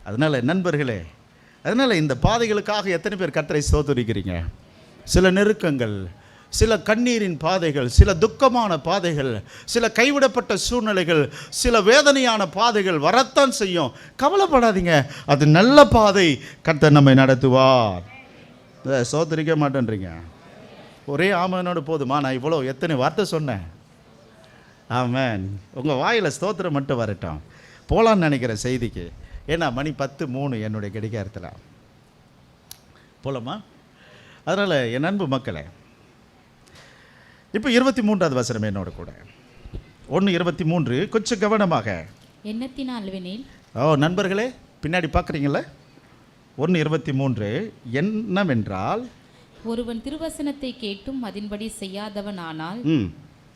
அதனால் நண்பர்களே, அதனால் இந்த பாதைகளுக்காக எத்தனை பேர் கர்த்தரை ஸ்தோத்திரிக்கிறீங்க? சில நெருக்கங்கள், சில கண்ணீரின் பாதைகள், சில துக்கமான பாதைகள், சில கைவிடப்பட்ட சூழ்நிலைகள், சில வேதனையான பாதைகள் வரத்தான் செய்யும். கவலைப்படாதீங்க, அது நல்ல பாதை. கர்த்தர் நம்மை நடத்துவார். ஸ்தோத்திரிக்க மாட்டேன்றீங்க. ஒரே ஆமனோடு போதுமா? நான் இவ்வளோ எத்தனை வார்த்தை சொன்னேன். ஆமென். உங்கள் வாயில் ஸ்தோத்திரம் மட்டும் வரட்டும். போகலான்னு நினைக்கிற செய்திக்கு. ஏன்னா மணி 10:03 என்னுடைய கடிகாரத்தில். போகலாமா? அதனால் என் அன்பு மக்களே, இப்போ 23வது வசனம் என்னோட கூட. 1:23 கொஞ்சம் கவனமாக. எண்ணத்தினால்வெனில். நண்பர்களே பின்னாடி பார்க்குறீங்கள? 1:23 என்னவென்றால், ஒருவன் திருவசனத்தை கேட்டும் அதன்படி செய்யாதவன் ஆனால்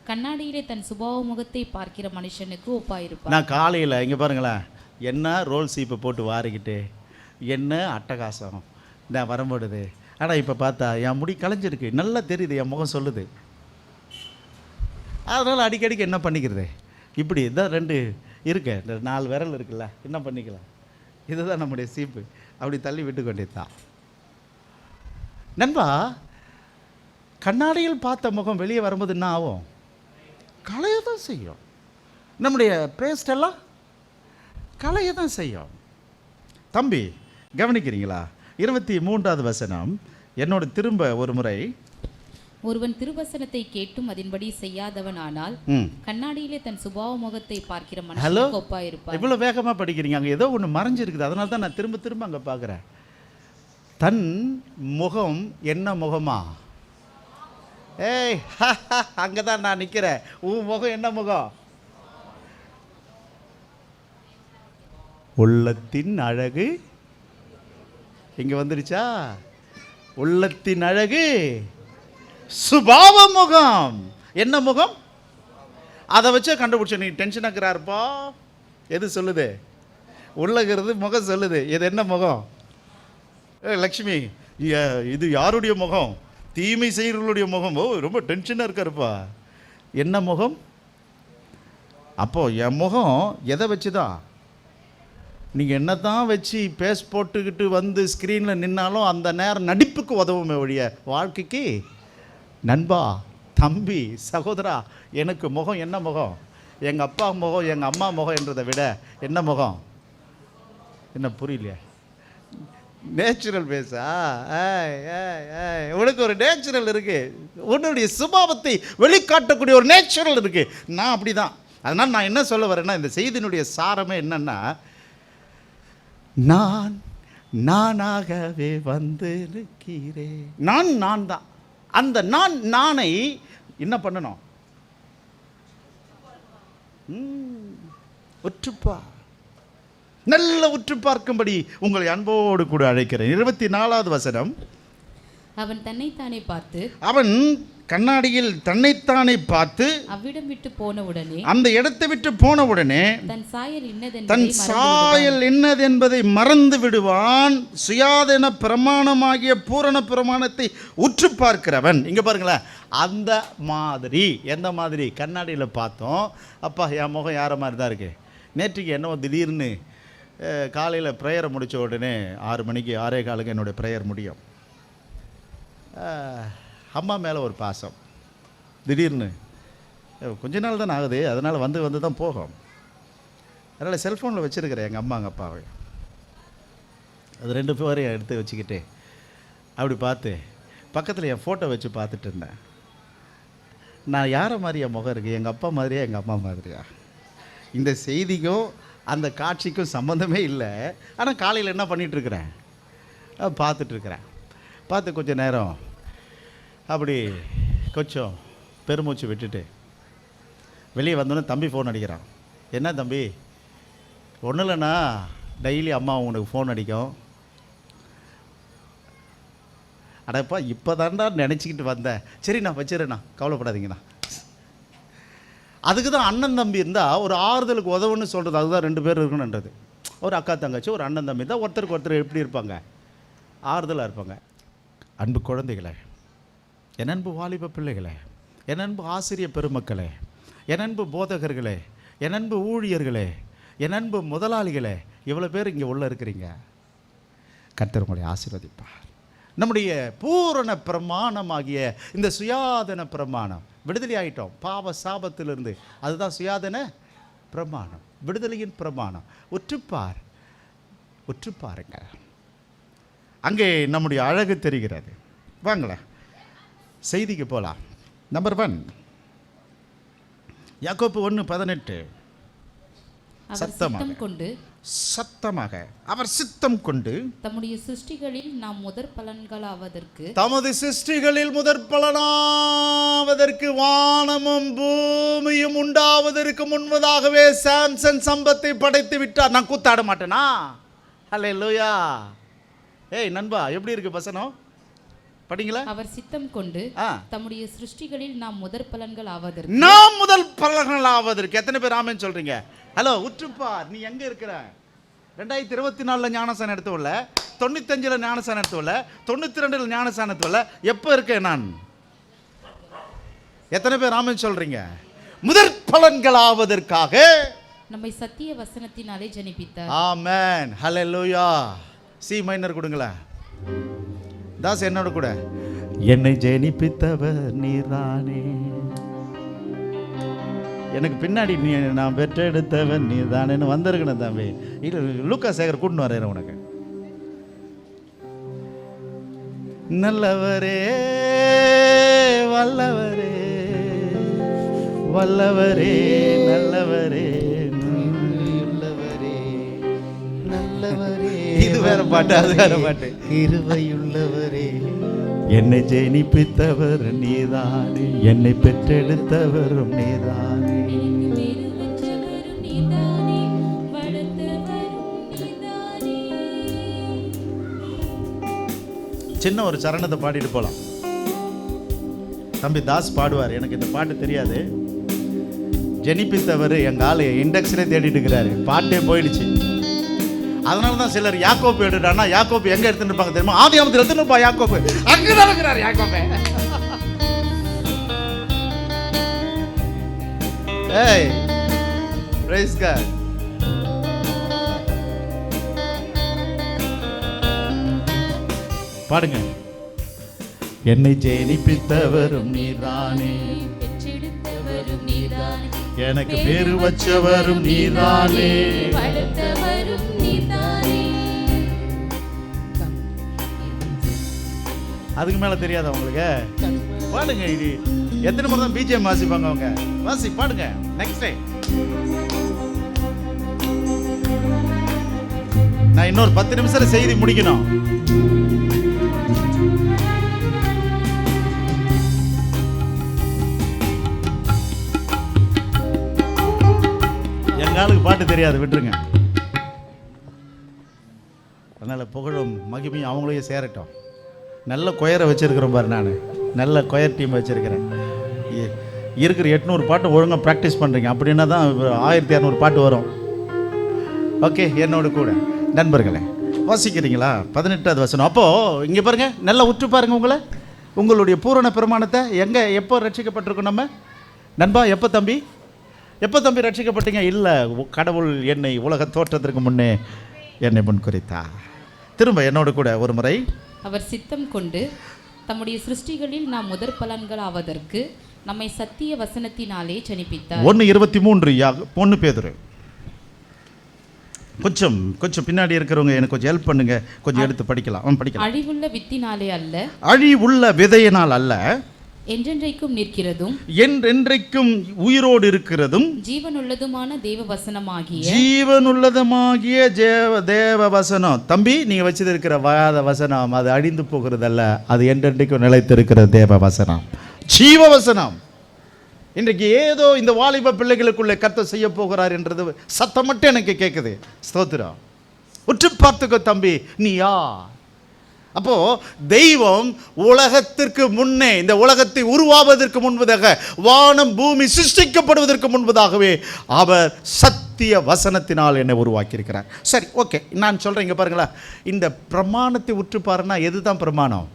கண்ணாடியிலே தன் சுபாவ முகத்தை பார்க்கிற மனுஷனுக்கு ஒப்பாயிருப்பான். நான் காலையில் இங்கே பாருங்களேன், என்ன ரோல் சீப்பை போட்டு வாரிக்கிட்டு என்ன அட்டகாசம் நான் வரும்போடுது. ஆனால் இப்போ பார்த்தா என் முடி கலைஞ்சிருக்கு, நல்லா தெரியுது, என் முகம் சொல்லுது. அதனால் அடிக்கடிக்கு என்ன பண்ணிக்கிறது, இப்படி இதான் 2 இருக்கு, 4 விரல் இருக்குல்ல, என்ன பண்ணிக்கலாம், இதுதான் நம்முடைய சீப்பு. அப்படி தள்ளி விட்டு கொண்டிருந்தான். நண்பா, கண்ணாடியில் பார்த்த முகம் வெளியே வரும்போது என்ன ஆகும்? கலைய தான் செய்யும். நம்முடைய பேஸ்டெல்லாம் கலைய தான் செய்யும். தம்பி கவனிக்கிறீங்களா? 23வது வசனம் என்னோட திரும்ப ஒரு முறை. ஒருவன் திருவசனத்தை கேட்டும் அதன்படி செய்யாதவன் ஆனால் கண்ணாடியிலே தன் சுபாவ முகத்தை பார்க்கிற மனுஷனுக்கு ஒப்பாயிருப்பான். இவ்வளவு வேகமா படிக்கிறீங்க, அங்க ஏதோ ஒன்று மறைஞ்சிருக்குது. அதனால தான் நான் திரும்ப திரும்ப அங்க பார்க்குறேன். தன் முகம் என்ன முகமா? ஏய், அங்கே தான் நான் நிற்கிறேன். உன் முகம் என்ன முகம்? உள்ளத்தின் அழகு. இங்கே வந்துருச்சா? உள்ளத்தின் அழகு சுபாவ முகம். என்ன முகம்? அதை வச்சே கண்டுபிடிச்ச. நீ டென்ஷன் ஆக்குறாருப்பா. எது சொல்லுது? உள்ளகிறது முகம் சொல்லுது. இது என்ன முகம்? லக்ஷ்மி, இது யாருடைய முகம்? தீமை செய்கிறவர்களுடைய முகம். ரொம்ப டென்ஷனாக இருக்காருப்பா. என்ன முகம்? அப்போ என் முகம் எதை வச்சு தான்? நீங்கள் என்ன தான் வச்சு பேஸ் போட்டுக்கிட்டு வந்து ஸ்க்ரீனில் நின்னாலும் அந்த நேரம் நடிப்புக்கு உதவுமே ஒழிய வாழ்க்கைக்கு. நண்பா, தம்பி, சகோதரா, எனக்கு முகம் என்ன முகம்? எங்கள் அப்பா முகம், எங்கள் அம்மா முகம் என்றதை விட என்ன முகம்? என்ன புரியலையே? நேச்சுரல் பேஸா? உனக்கு ஒரு நேச்சுரல் இருக்கு. உன்னுடைய சுபாவத்தை வெளிக்காட்டக்கூடிய ஒரு நேச்சுரல் இருக்கு. நான் அப்படிதான். அதனால் நான் என்ன சொல்ல வரேன்னா, இந்த செய்தியினுடைய சாரமே என்னன்னா, நான் நானாகவே வந்திருக்கிறேன். நான் தான். அந்த நானை என்ன பண்ணணும்? உற்றுப்பா, நல்ல உற்று பார்க்கும்படி உங்களை அன்போடு கூட அழைக்கிறேன். 24வது வசனம். அவன் தன்னைத்தானே பார்த்து, அவன் கண்ணாடியில் தன்னைத்தானே பார்த்து அவ்விடம் விட்டு போன உடனே, அந்த இடத்தை விட்டு போன உடனே தன் சாயல் இன்னதென்பதை மறந்து விடுவான். சுயாதீன பிரமாணமாகிய பூரண பிரமாணத்தை உற்று பார்க்கிறவன். இங்க பாருங்களேன், அந்த மாதிரி. எந்த மாதிரி? கண்ணாடியில் பார்த்தோம், அப்பா என் முகம் யார மாதிரி தான் இருக்கு. நேற்றுக்கு என்னவோ திடீர்னு காலையில் ப்ரேயரை முடித்த உடனே 6 மணிக்கு 6:15 என்னுடைய ப்ரேயர் முடியும். அம்மா மேலே ஒரு பாசம் திடீர்னு கொஞ்ச நாள் தான் ஆகுது, அதனால் வந்து தான் போகும். அதனால் செல்ஃபோனில் வச்சுருக்கிறேன் எங்கள் அம்மா எங்கள் அப்பாவை. அது 2 பேரையும் எடுத்து வச்சுக்கிட்டு அப்படி பார்த்து பக்கத்தில் என் ஃபோட்டோ வச்சு பார்த்துட்டு இருந்தேன். நான் யாரை மாதிரி என் முகம் இருக்குது, எங்கள் அப்பா மாதிரியா எங்கள் அம்மா மாதிரியா? இந்த செய்திக்கும் அந்த காட்சிக்கும் சம்மந்தமே இல்லை. ஆனால் காலையில் என்ன பண்ணிகிட்ருக்கிறேன், பார்த்துட்ருக்கிறேன். பார்த்து கொஞ்சம் நேரம் அப்படி கொஞ்சம் பெருமூச்சு விட்டுட்டு வெளியே வந்தோன்னே தம்பி ஃபோன் அடிக்கிறான். என்ன தம்பி? ஒன்றும் இல்லைண்ணா, டெய்லி அம்மா உனக்கு ஃபோன் அடிக்கும். அடப்பா இப்போ தான்டா நினச்சிக்கிட்டு வந்தேன். சரி நான் வச்சுறேண்ணா, கவலைப்படாதீங்கண்ணா. அதுக்கு தான் அண்ணன் தம்பி இருந்தால் ஒரு ஆறுதலுக்கு உதவுன்னு சொல்கிறது. அதுதான் 2 பேர் இருக்கணுன்றது. ஒரு அக்கா தங்கச்சி, ஒரு அண்ணன் தம்பி தான் ஒருத்தருக்கு ஒருத்தர் எப்படி இருப்பாங்க, ஆறுதலாக இருப்பாங்க. அன்பு குழந்தைகளே, என் அன்பு வாலிப பிள்ளைகளே, என் அன்பு ஆசிரியர் பெருமக்களே, என் அன்பு போதகர்களே, என் அன்பு ஊழியர்களே, என் அன்பு முதலாளிகளே, இவ்வளோ பேர் இங்கே உள்ளே இருக்கிறீங்க. கர்த்தர் உங்களை ஆசீர்வதிப்பார். நம்முடைய பூரண பிரமாணமாகிய இந்த சுயாதன பிரமாணம், விடுதலை ஆகிட்டோம் பாவ சாபத்திலிருந்து. அதுதான் சுயாதன பிரமாணம், விடுதலையின் பிரமாணம். உற்று பாருங்க, அங்கே நம்முடைய அழகு தெரிகிறது. வாங்களேன் செய்திக்கு போகலாம். நம்பர் 1 யாக்கோப்பு 1:18. சத்தமாக அவர் சித்தம் கொண்டு தம்முடைய சிருஷ்டிகளில் நாம் முதற் பலன்களாவதற்கு, தமது சிருஷ்டிகளில் முதற் பலனாவதற்கு வானமும் பூமியும் உண்டாவதற்கு முன்பதாகவே சாம்சன் சம்பத்தை படைத்து விட்டார். நான் கூத்தாட மாட்டேனா? அல்லேலூயா. ஏய் நண்பா, எப்படி இருக்கு வசனம்? படிங்களா? அவர் சித்தம் கொண்டு தம்முடைய சிருஷ்டிகளில் நாம் முதற் பலன்கள் ஆவதற்கு, நாம் முதல் பலன்கள் ஆவதற்கு. எத்தனை பேர் ஆமென் சொல்றீங்க? ஹலோ, உற்றுப்பார். நீ எங்க இருக்கிற? 2024 ஞானசானம் எடுத்தவல்ல, 95 ஞானசானம் எடுத்தவல்ல, 92 ஞானசானம் எடுத்தவல்ல, எப்போ இருக்கேன் நான்? எத்தனை பேர் ஆமென் சொல்றீங்க? முதற் பலன்கள் ஆவதற்காக நம்மை சத்திய வசனத்தினாலே ஜனிப்பித்தார். ஆமென். ஹல்லேலூயா. சி மைனர் கொடுங்களேன். தாஸ் என்னோட கூட, என்னை ஜெனிப்பித்தவர் நீதானே, எனக்கு பின்னாடி நீ நான் பெற்றெடுத்தவன் நீ தானேன்னு வந்திருக்கணும் தம்பி. இல்லை லூக்கா சேகர் கூட்டின்னு வரேன் உனக்கு. நல்லவரே வல்லவரே வல்லவரே நல்லவரே நல்லவரே நல்லவரே. இது வேற பாட்டு, அது வேற பாட்டு. கிருபையுள்ளவரே, என்னை ஜெனிப்பித்தவர் நீதானே, என்னை பெற்றெடுத்தவரும் நீதானே. சின்ன ஒரு சரணத்தை பாடிட்டு போலாம். தம்பி தாஸ் பாடுவார். எனக்கு இந்த பாட்டு தெரியாது. ஜெனிப்பித்தவர் எங்க ஆளு இண்டெக்ஸ்ல தேடிட்டு இருக்கிறாரு. பாட்டே போயிடுச்சு. அதனால தான் சிலர் யாக்கோப்பு எடுத்தானா, யாக்கோப்பு எங்க எடுத்துட்டு இருப்பாங்க தெரியுமா? ஆதியாகமத்தில் எடுத்துட்டு பா யாக்கோப்பு. அங்கதான் இருக்கிறார் யாக்கோப்பு. ஏய் பிரைஸ் காட். பாடுங்க. என்னை ஜெனிப்பித்தவரும் நீதானே, பெற்றெடுத்தவரும் நீதானே, எனக்கு பேரு வச்சவரும் நீதானே, வளர்த்தவரும் நீதானே. அதுக்கு மேல தெரியாதா உங்களுக்கு? பாடுங்க. இது எத்தனை முறை தான் பிஜிஎம் வாசிப்பாங்க அவங்க? வாசி பாடுங்க. நெக்ஸ்ட் டே நான் இன்னொரு 10 நிமிஷம் செய்தி முடிக்கணும். எங்க ஆளுக்கு பாட்டு தெரியாது, விட்டுருங்க. அதனால புகழும் மகிமையும் அவங்களையும் சேரட்டும். நல்ல கொயரை வச்சிருக்கிறேன் பாரு. நான் நல்ல கொயர் டீம் வச்சிருக்கிறேன். இருக்கிற 800 பாட்டு ஒழுங்காக ப்ராக்டிஸ் பண்ணுறீங்க. அப்படின்னா தான் 1200 பாட்டு வரும். ஓகே, என்னோட கூட நண்பர்களே வாசிக்கிறீங்களா? 18வது வசனம். அப்போது இங்கே பாருங்கள், நல்லா உற்று பாருங்கள். உங்களுடைய பூரண பிரமாணத்தை எங்கே எப்போ ரட்சிக்கப்பட்டிருக்கோம் நம்ம? நண்பா, எப்போ தம்பி ரட்சிக்கப்பட்டீங்க? இல்லை, கடவுள் என்னை உலக தோற்றத்திற்கு முன்னே என்னை முன்குறித்தார். திரும்ப என்னோடு கூட ஒரு முறை. அவர் சித்தம் கொண்டு தம்முடைய சிருஷ்டிகளில் நாம் முதற் பலன்கள் ஆவதற்கு நம்மை சத்திய வசனத்தினாலே ஜனிப்பித்தார். 1:23 1 பேதுரு. கொஞ்சம் பின்னாடி இருக்கிறவங்க எனக்கு கொஞ்சம் ஹெல்ப் பண்ணுங்க, கொஞ்சம் எடுத்து படிக்கலாம். அழிவுள்ள வித்தினாலே அல்ல, அழிவுள்ள விதையினால் அல்ல, என்றென்றைக்கும் நிற்கிறதும் என்றென்றைக்கும் உயிரோடு இருக்கிறதும் ஜீவனுள்ளதுமான தேவ வசனம். தம்பி, நீங்க வச்சது இருக்கிற வாத வசனம் அது அழிந்து போகிறதல்ல, அது என்றென்றைக்கும் நிலைத்திருக்கிற தேவ வசனம், ஜீவ வசனம். இன்றைக்கு ஏதோ இந்த வாலிப பிள்ளைகளுக்குள்ளே கர்த்தர் செய்ய போகிறார் என்றது சத்தம் மட்டும் எனக்கு கேட்குது. ஸ்தோத்திரம். உற்று பார்த்துக்கோ தம்பி, நீ யார்? அப்போ தெய்வம் உலகத்திற்கு முன்னே, இந்த உலகத்தை உருவாவதற்கு முன்பதாக, வானம் பூமி சிருஷ்டிக்கப்படுவதற்கு முன்பதாகவே அவர் சத்திய வசனத்தினால் என்னை உருவாக்கி இருக்கிறார். சரி, ஓகே, நான் சொல்றேன். இங்க பாருங்களா, இந்த பிரமாணத்தை உற்று பாருன்னா எதுதான் பிரமாணம்?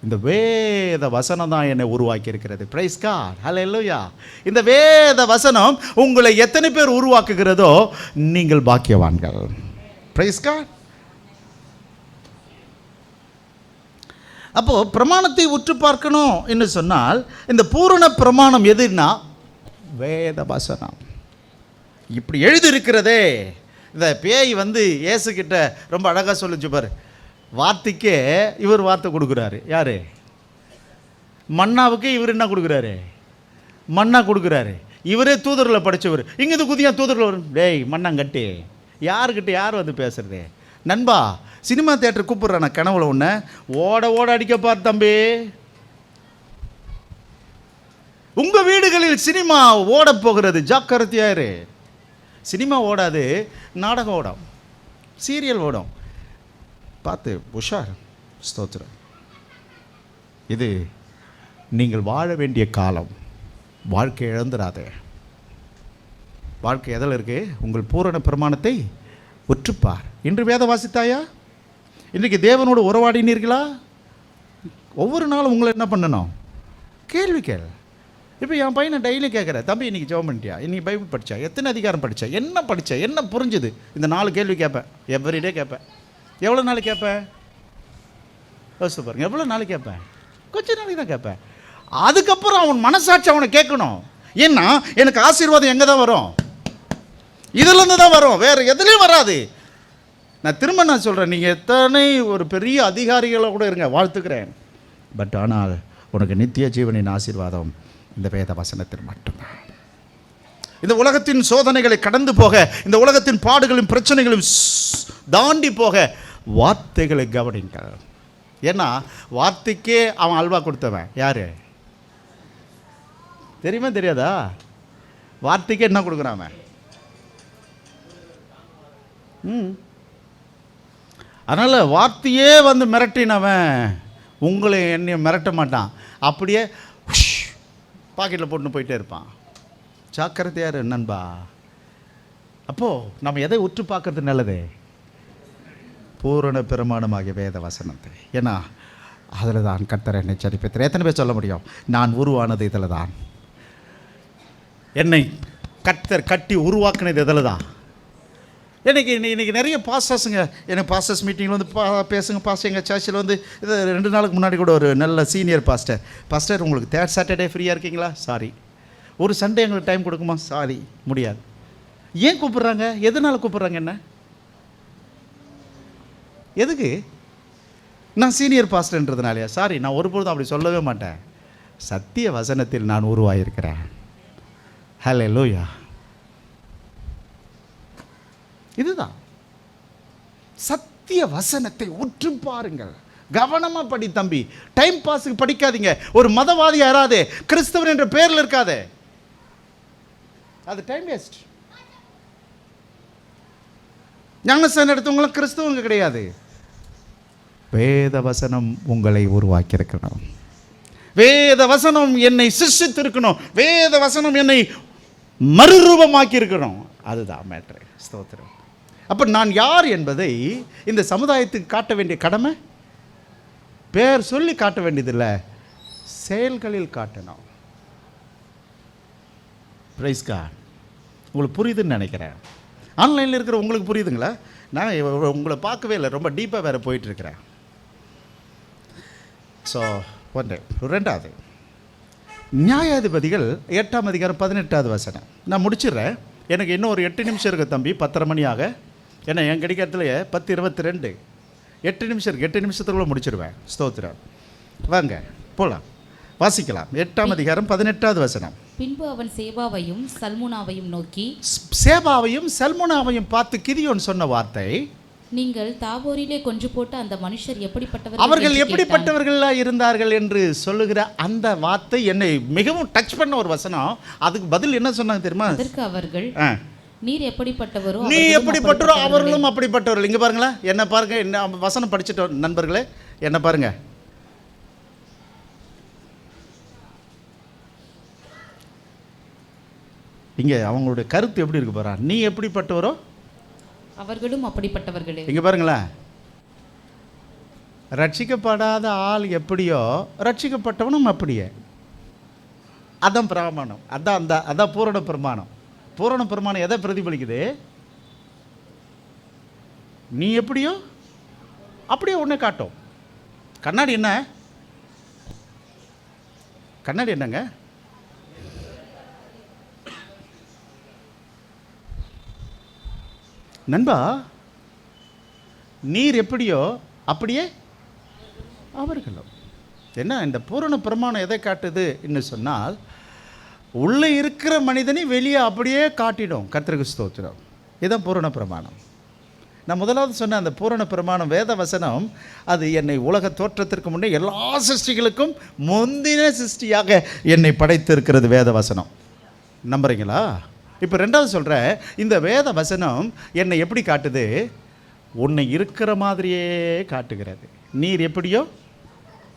இந்த வேத வசனம் தான் என்னை உருவாக்கி இருக்கிறது. Praise God, hallelujah. இந்த வேத வசனம் உங்களை எத்தனை பேர் உருவாக்குகிறதோ நீங்கள் பாக்கியவான்கள். Praise God. அப்போ பிரமாணத்தை உற்று பார்க்கணும் என்று சொன்னால், இந்த பூரண பிரமாணம் எதுன்னா வேத வசனம். இப்படி எழுதியிருக்கிறதே. இந்த பேய் இயேசுகிட்ட ரொம்ப அழகாக சொல்லிச்சு பாரு. வார்த்தைக்கே இவர் வார்த்தை கொடுக்குறாரு. யாரு? மன்னாவுக்கு இவர் என்ன கொடுக்குறாரு? மன்னா கொடுக்குறாரு. இவரே தூதர்களை படித்தவர். இங்கிருந்து குதியா தூதர்கள் வரும். டேய் மண்ணாங்கட்டி, யாருக்கிட்ட யார் பேசுறது? நண்பா, சினிமா தியேட்டர் கூப்பிட்றான கனவுல ஒன்று ஓட ஓட அடிக்க பார் தம்பி. உங்க வீடுகளில் சினிமா ஓட போகிறது, ஜாக்கிரதையாரு. சினிமா ஓடாது, நாடகம் ஓடும், சீரியல் ஓடும், பார்த்து உஷார். ஸ்தோத்திரம். இது நீங்கள் வாழ வேண்டிய காலம். வாழ்க்கை இழந்துடாதே. வாழ்க்கை எதில் இருக்கு? உங்கள் பூரண பிரமாணத்தை உற்றுப்பார். இன்று வேத வாசித்தாயா? இன்றைக்கு தேவனோடு உறவாடினீர்களா? ஒவ்வொரு நாளும் உங்களை என்ன பண்ணணும்? கேள்வி கேள். இப்போ என் பையனை டெய்லி கேட்குறேன், தம்பி இன்னைக்கு ஜெபம் பண்ணிட்டியா, இன்னைக்கு பைபிள் படித்தா, எத்தனை அதிகாரம் படித்தா, என்ன படித்தா, என்ன புரிஞ்சுது? இந்த 4 கேள்வி கேட்பேன். எவ்ரிடே கேட்பேன். எவ்வளோ நாள் கேட்பேன்? யோசிச்சு பாருங்க. எவ்வளோ நாள் கேட்பேன்? கொஞ்சம் நாளைக்கு தான் கேட்பேன். அதுக்கப்புறம் அவன் மனசாட்சி அவனை கேட்கணும். ஏன்னா எனக்கு ஆசீர்வாதம் எங்கே தான் வரும்? இதுலேருந்து தான் வரும், வேறு எதுலேயும் வராது. நான் திரும்ப சொல்கிறேன், நீங்கள் எத்தனை ஒரு பெரிய அதிகாரிகளை கூட இருங்க, வாழ்த்துக்கிறேன். பட் ஆனால் உனக்கு நித்திய ஜீவனின் ஆசீர்வாதம் இந்த வேத வசனத்தில் மட்டும்தான். இந்த உலகத்தின் சோதனைகளை கடந்து போக, இந்த உலகத்தின் பாடுகளும் பிரச்சனைகளும் தாண்டி போக வார்த்தைகளை கவனிங்கள். ஏன்னா வார்த்தைக்கே அவன் அல்வா கொடுத்தவன் யாரு தெரியுமா? தெரியாதா? வார்த்தைக்கே என்ன கொடுக்குறான் அவன்? அதனால் வார்த்தையே மிரட்டினவன் உங்களை என்னையும் மிரட்ட மாட்டான். அப்படியே பாக்கெட்டில் போட்டுன்னு போயிட்டே இருப்பான். ஜாக்கிரதையாரு நண்பா. அப்போது நம்ம எதை உற்று பார்க்கறது நல்லது? பூரண பிரமாணமாகிய வேத வசனத்தை. ஏன்னா அதில் தான் கர்த்தர் என்னை சரிப்பித்தார். எத்தனை பேர் சொல்ல முடியும், நான் உருவானது இதில் தான், என்னை கர்த்தர் கட்டி உருவாக்குனது இதில் தான். இன்றைக்கி நிறைய பாஸ்டர்ஸுங்க எனக்கு பாஸ்டர்ஸ் மீட்டிங்கில் பேசுங்க பாஸ்டர். எங்கள் சர்ச்சில் இது 2 நாளுக்கு முன்னாடி கூட ஒரு நல்ல சீனியர் பாஸ்டர் உங்களுக்கு 3rd சாட்டர்டே ஃப்ரீயாக இருக்கீங்களா? சாரி. ஒரு சண்டே எங்களுக்கு டைம் கொடுக்குமா? சாரி, முடியாது. ஏன் கூப்பிட்றாங்க? எதனால் கூப்பிட்றாங்க? என்ன எதுக்கு? நான் சீனியர் பாஸ்டர்ன்றதுனாலையா? சாரி, நான் ஒருபொழுதும் அப்படி சொல்லவே மாட்டேன். சத்திய வசனத்தில் நான் உருவாயிருக்கிறேன். ஹல்லேலூயா. இதுதான் சத்திய வசனத்தை உற்று பாருங்கள். கவனமாக படி தம்பி. டைம் பாஸுக்கு படிக்காதீங்க. ஒரு மதவாதி யாராதே, கிறிஸ்தவர் என்ற பேரில் இருக்காதே, அது டைம் வேஸ்ட். ஞானஸ்தானம் எடுத்தவங்களும் கிறிஸ்தவங்க கிடையாது. வேத வசனம் உங்களை உருவாக்கி இருக்கணும். வேத வசனம் என்னை சிருஷ்டித்திருக்கணும். வேத வசனம் என்னை மறுரூபமாக்கி இருக்கணும். அதுதான் மேட்ரு. ஸ்தோத்திரம். அப்போ நான் யார் என்பதை இந்த சமுதாயத்துக்கு காட்ட வேண்டிய கடமை பேர் சொல்லி காட்ட வேண்டியதில்லை, செயல்களில் காட்டணும். Praise God. உங்களுக்கு புரியுதுன்னு நினைக்கிறேன். ஆன்லைனில் இருக்கிற உங்களுக்கு புரியுதுங்களா? நான் உங்களை பார்க்கவே இல்லை, ரொம்ப டீப்பாக வேறு போயிட்டுருக்கிறேன். ஸோ ஒன்று. ரெண்டாவது, நியாயாதிபதிகள் 8ஆம் அதிகாரம் 18வது வசனம். நான் முடிச்சிடுறேன், எனக்கு இன்னும் ஒரு 8 நிமிஷம் இருக்குது தம்பி, 10:30 மணி ஆக. ஏன்னா என் கிடைக்கிறதுலையே 10:22, 8 நிமிஷம் இருக்குது, 8 நிமிஷத்துக்குள்ளே முடிச்சிடுவேன். ஸ்தோத்திரம். வாங்க போகலாம், வாசிக்கலாம். 8ஆம் அதிகாரம் 18வது வசனம். பின்பு அவன் சேபாவையும் சல்முனாவையும் நோக்கி, சேபாவையும் சல்முனாவையும் பார்த்து கிதியோன் சொன்ன வார்த்தை, நீங்கள் தாபோரிலே கொன்று போட்ட அந்த மனுஷர் எப்படிப்பட்டவர்கள், அவர்கள் எப்படிப்பட்டவர்களாக இருந்தார்கள் என்று சொல்லுகிற அந்த வார்த்தை என்னை மிகவும் டச் பண்ண ஒரு வசனம். அதுக்கு பதில் என்ன சொன்னாங்க தெரியுமா? அதற்கு அவர்கள், நீர் எப்படிப்பட்டவரோ நீ எப்படிப்பட்டவரோ அவர்களும் அப்படிப்பட்டவர்கள். இங்கே பாருங்களா, என்ன பாருங்க, என்ன வசனம் படிச்சுட்டோம் நண்பர்களே, என்ன பாருங்க. இங்கே அவங்களுடைய கருத்து எப்படி இருக்கு பாரு. நீ எப்படிப்பட்டவரோ அவர்களும் அப்படிப்பட்டவர்களே. இங்கே பாருங்களேன், ரட்சிக்கப்படாத ஆள் எப்படியோ ரட்சிக்கப்பட்டவனும் அப்படியே. அதான் பிரமாணம், அதான் பூரண பிரமாணம். பூரண பிரமாணம் எதை பிரதிபலிக்குது? நீ எப்படியோ அப்படியே உன்னை காட்டும். கண்ணாடி என்ன? கண்ணாடி என்னங்க? நண்பா, நீர் எப்படியோ அப்படியே அவர்களும். என்ன இந்த பூரண பிரமாணம் எதை காட்டுது என்று சொன்னால், உள்ளே இருக்கிற மனிதனை வெளியே அப்படியே காட்டிடும். கர்த்தருக்கு ஸ்தோத்திரம். இதுதான் பூரண பிரமாணம். நான் முதலாவது சொன்ன அந்த பூரண பிரமாணம் வேத வசனம், அது என்னை உலக தோற்றத்திற்கு முன்னே எல்லா சிருஷ்டிகளுக்கும் முந்தின சிருஷ்டியாக என்னை படைத்திருக்கிறது வேத வசனம். நம்புறீங்களா? இப்போ ரெண்டாவது சொல்கிறேன், இந்த வேத வசனம் என்னை எப்படி காட்டுது? உன்னை இருக்கிற மாதிரியே காட்டுகிறது. நீர் எப்படியோ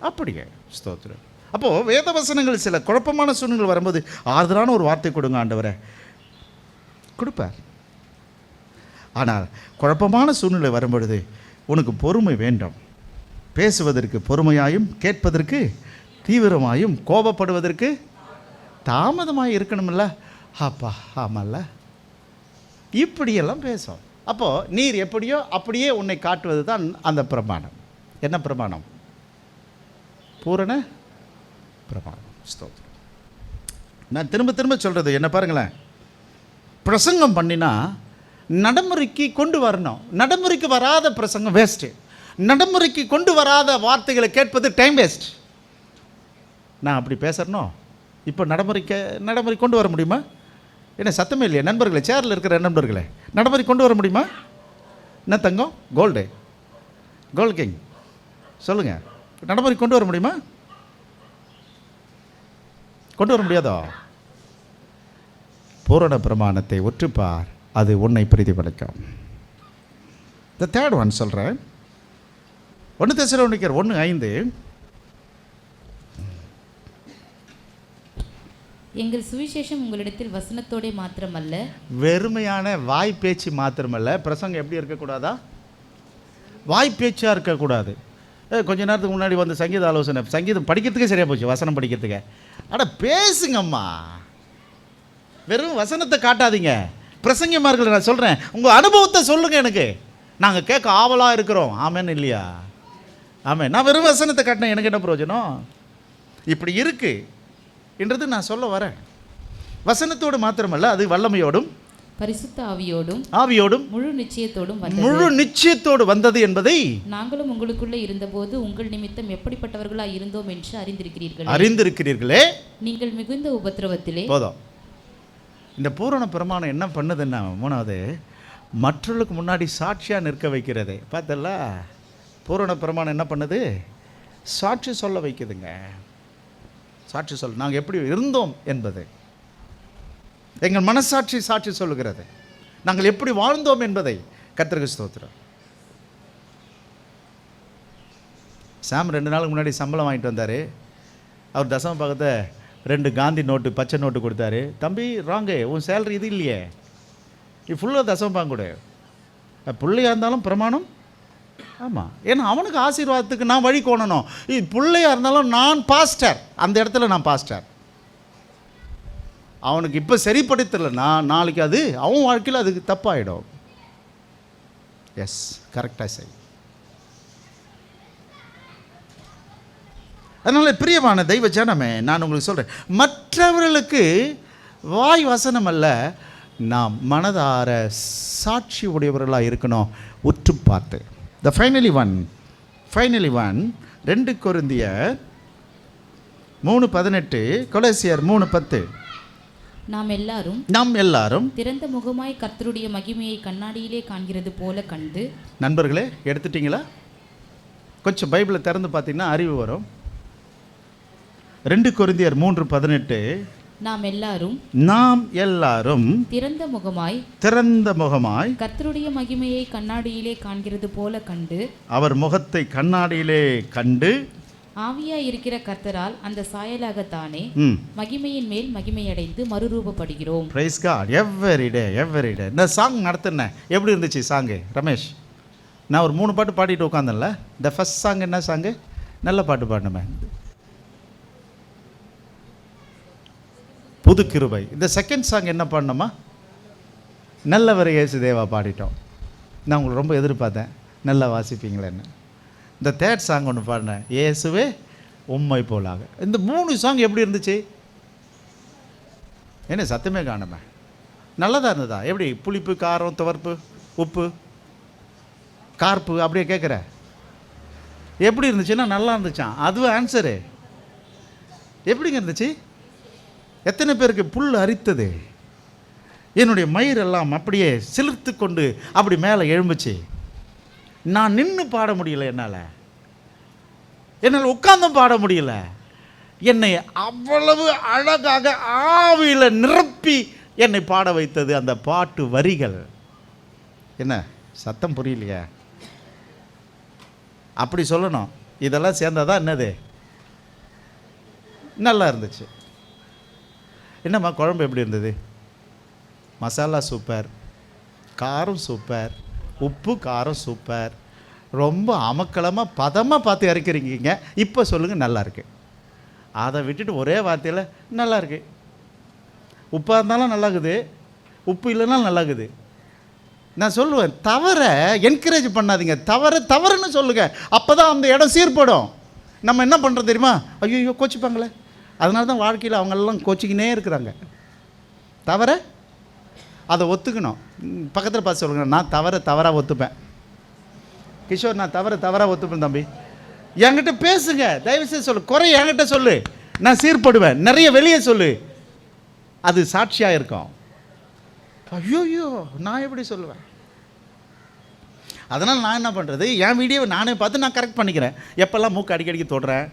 அப்படியே. ஸ்தோத்திரம். அப்போது வேத வசனங்கள் சில குழப்பமான சூழ்நிலை வரும்போது ஆறுதலான ஒரு வார்த்தை கொடுங்க ஆண்டவரே, கொடுப்பார். ஆனால் குழப்பமான சூழ்நிலை வரும்பொழுது உனக்கு பொறுமை வேண்டும். பேசுவதற்கு பொறுமையாயும், கேட்பதற்கு தீவிரமாயும், கோபப்படுவதற்கு தாமதமாக இருக்கணும்ல. அப்பா ஆமல்ல, இப்படியெல்லாம் பேசும். அப்போது நீர் எப்படியோ அப்படியே உன்னை காட்டுவது தான் அந்த பிரமாணம். என்ன பிரமாணம்? பூரண பிரமாணம். ஸ்தோத்திரம். நான் திரும்ப திரும்ப சொல்கிறது என்ன பாருங்களேன், பிரசங்கம் பண்ணினா நடைமுறைக்கு கொண்டு வரணும். நடைமுறைக்கு வராத பிரசங்கம் வேஸ்ட்டு. நடைமுறைக்கு கொண்டு வராத வார்த்தைகளை கேட்பது டைம் வேஸ்ட். நான் அப்படி பேசுகிறனோ இப்போ நடைமுறை கொண்டு வர முடியுமா? என்ன சத்தமே இல்லையா நண்பர்களே? சேரில் இருக்கிற நண்பர்களே, நடைமுறை கொண்டு வர முடியுமா? என்ன தங்கம்? கோல்டு கிங் சொல்லுங்கள், நடைமுறை கொண்டு வர முடியுமா? கொண்டு வர முடியாதோ? பூரண பிரமாணத்தை ஒற்றுப்பார், அது உன்னை பிரதிபலிக்கும். இந்த தேர்ட் ஒன் சொல்கிறேன். 1 தெசலோனிக்கர் 1:5. எங்கள் சுவிசேஷம் உங்களிடத்தில் வசனத்தோட மாத்திரமல்ல, வெறுமையான வாய் பேச்சு மாத்திரமல்ல. பிரசங்கம் எப்படி இருக்கக்கூடாதா? வாய் பேச்சாக இருக்கக்கூடாது. கொஞ்ச நேரத்துக்கு முன்னாடி வந்து சங்கீத ஆலோசனை, சங்கீதம் படிக்கிறதுக்கே சரியாக போச்சு, வசனம் படிக்கிறதுக்கு. ஆனால் பேசுங்கம்மா, வெறும் வசனத்தை காட்டாதீங்க. பிரசங்கமார்கள் நான் சொல்கிறேன், உங்கள் அனுபவத்தை சொல்லுங்கள், எனக்கு நாங்கள் கேட்க ஆவலாக இருக்கிறோம். ஆமேன்னு இல்லையா? ஆமே. நான் வெறும் வசனத்தை காட்டினேன், எனக்கு என்ன பிரயோஜனம்? இப்படி இருக்குது என்றது நான் சொல்ல வரேன். வசனத்தோடு மாத்திரமல்ல, அது வல்லமையோடும் பரிசுத்த ஆவியோடும் முழு நிச்சயத்தோடு வந்தது என்பதை நாங்களும் உங்களுக்குள்ளே இருந்தபோது உங்கள் நிமித்தம் எப்படிப்பட்டவர்களாக இருந்தோம் என்று அறிந்திருக்கிறீர்களே. நீங்கள் மிகுந்த உபத்திரவத்திலே. போதும். இந்த பூரண பிரமாணம் என்ன பண்ணுதுன்னா, மூணாவது, மற்றவர்களுக்கு முன்னாடி சாட்சியாக நிற்க வைக்கிறது. பார்த்தல, பூரண பிரமாணம் என்ன பண்ணுது? சாட்சி சொல்ல வைக்குதுங்க. சாட்சி சொல், நாங்கள் எப்படி இருந்தோம் என்பது எங்கள் மனசாட்சி சாட்சி சொல்லுகிறது. நாங்கள் எப்படி வாழ்ந்தோம் என்பதை. கர்த்தருக்கு ஸ்தோத்திரம். சாம் 2 நாளுக்கு முன்னாடி சம்பளம் வாங்கிட்டு வந்தார். அவர் தசம பாகத்தை 2 காந்தி நோட்டு, பச்சை நோட்டு கொடுத்தாரு. தம்பி ராங்கு, உன் சேலரி இது இல்லையே, இது ஃபுல்லாக தசம பாகம் கொடு. பிள்ளையாக இருந்தாலும் பிரமாணம். ஆமாம், ஏன்னா அவனுக்கு ஆசீர்வாதத்துக்கு நான் வழி கோணணும். இது பிள்ளையாக இருந்தாலும் நான் பாஸ்டர், அந்த இடத்துல நான் பாஸ்டர். அவனுக்கு இப்போ சரிப்படுத்தலைன்னா நாளைக்கு அது அவன் வாழ்க்கையில் அதுக்கு தப்பாயிடும். எஸ், கரெக்டாக செய். அதனால் பிரியமான தெய்வ ஜனமே, நான் உங்களுக்கு சொல்கிறேன், மற்றவர்களுக்கு வாய் வசனம் அல்ல, நாம் மனதார சாட்சி உடையவர்களாக இருக்கணும், உற்று பார்த்து. த ஃபைனலி ஒன் 2 கொரிந்தியர் 3:18, கொலோசியர் 3:10. நாம் எல்லாரும் திறந்த முகமாய் கர்த்தருடைய மகிமையை கண்ணாடியிலே காண்கிறது போல கண்டு. நண்பர்களே, எடுத்துட்டீங்களா? கொஞ்சம் பைபிளை திறந்து பார்த்தீங்கன்னா அறிவு வரும். 2 கொரிந்தியர் 3:18. நாம் எல்லாரும் திறந்த முகமாய் கர்த்தருடைய மகிமையை கண்ணாடியிலே காண்கிறது போல கண்டு, அவர் முகத்தை கண்ணாடியிலே கண்டு, ஆவியாய் இருக்கிற கர்த்தரால் அந்த சாயலாகத்தானே மகிமையின் மேல் மகிமையடைந்து மறுரூபப்படுகிறோம். Praise God. Every day. இந்த சாங் நடத்துனேன், எப்படி இருந்துச்சு சாங்கு ரமேஷ்? நான் ஒரு 3 பாட்டு பாடிட்டு உட்காந்தேன்ல. இந்த ஃபர்ஸ்ட் சாங் என்ன சாங்கு? நல்ல பாட்டு பாடினமே, புது கிருபை. இந்த செகண்ட் சாங் என்ன பாடினோமா? நல்லவர் இயேசு தேவா பாடிட்டோம். நான் உங்களுக்கு ரொம்ப எதிர்பார்த்தேன், நல்லா வாசிப்பீங்களேன்னு. இந்த தேர்ட் சாங் ஒன்று பாடினேன், இயேசுவே உம்மை போலாக. இந்த 3 சாங் எப்படி இருந்துச்சு? என்ன சத்தமே காணுமே. நல்லதாக இருந்ததா? எப்படி? புளிப்பு, காரம், துவர்ப்பு, உப்பு, கார்ப்பு, அப்படியே கேட்குற எப்படி இருந்துச்சுன்னா நல்லா இருந்துச்சான். அதுவும் ஆன்சரு. எப்படிங்க இருந்துச்சு? எத்தனை பேருக்கு புல் அரித்தது? என்னுடைய மயிரெல்லாம் அப்படியே சிலிர்த்து கொண்டு அப்படி மேலே எழும்புச்சு. நான் நின்று பாட முடியல, என்னால் உட்கார்ந்தும் பாட முடியல. என்னை அவ்வளவு அழகாக ஆவியில் நிரப்பி என்னை பாட வைத்தது அந்த பாட்டு வரிகள். என்ன சத்தம் புரியலையா? அப்படி சொல்லணும். இதெல்லாம் சேர்ந்தாதான் என்னது நல்லா இருந்துச்சு. என்னம்மா குழம்பு எப்படி இருந்தது? மசாலா சூப்பர், காரம் சூப்பர், உப்பு காரம் சூப்பர், ரொம்ப அமக்கலமாக பதமாக பார்த்து இறக்கிறீங்க. இப்போ சொல்லுங்கள் நல்லா இருக்கு. அதை விட்டுட்டு ஒரே வார்த்தையில் நல்லா இருக்கு. உப்பாக இருந்தாலும் நல்லாக்குது, உப்பு இல்லைனாலும் நல்லாக்குது. நான் சொல்லுவேன், தவற என்கரேஜ் பண்ணாதீங்க, தவறுன்னு சொல்லுங்கள். அப்போ தான் அந்த இடம் சீர்படும். நம்ம என்ன பண்ணுறோம் தெரியுமா? ஐயோ கோச்சிப்பாங்களே, அதனால தான் வாழ்க்கையில் அவங்களெல்லாம் கோச்சிக்கினே இருக்கிறாங்க. தவற அதை ஒத்துக்கணும். பக்கத்தில் பார்த்து சொல்லுங்க, நான் தவறாக ஒத்துப்பேன். கிஷோர், நான் தவறாக ஒத்துப்பேன். தம்பி என்கிட்ட பேசுங்க, தயவுசெய்து சொல்லு. குறை என்கிட்ட சொல்லு, நான் சீர்படுவேன். நிறைய வெளியே சொல்லு, அது சாட்சியாக இருக்கும். ஐயோ நான் எப்படி சொல்லுவேன்? அதனால் நான் என்ன பண்ணுறது, என் வீடியோவை நானே பார்த்து நான் கரெக்ட் பண்ணிக்கிறேன். எப்போல்லாம் மூக்கு அடிக்கடிக்கு தொடுறேன்,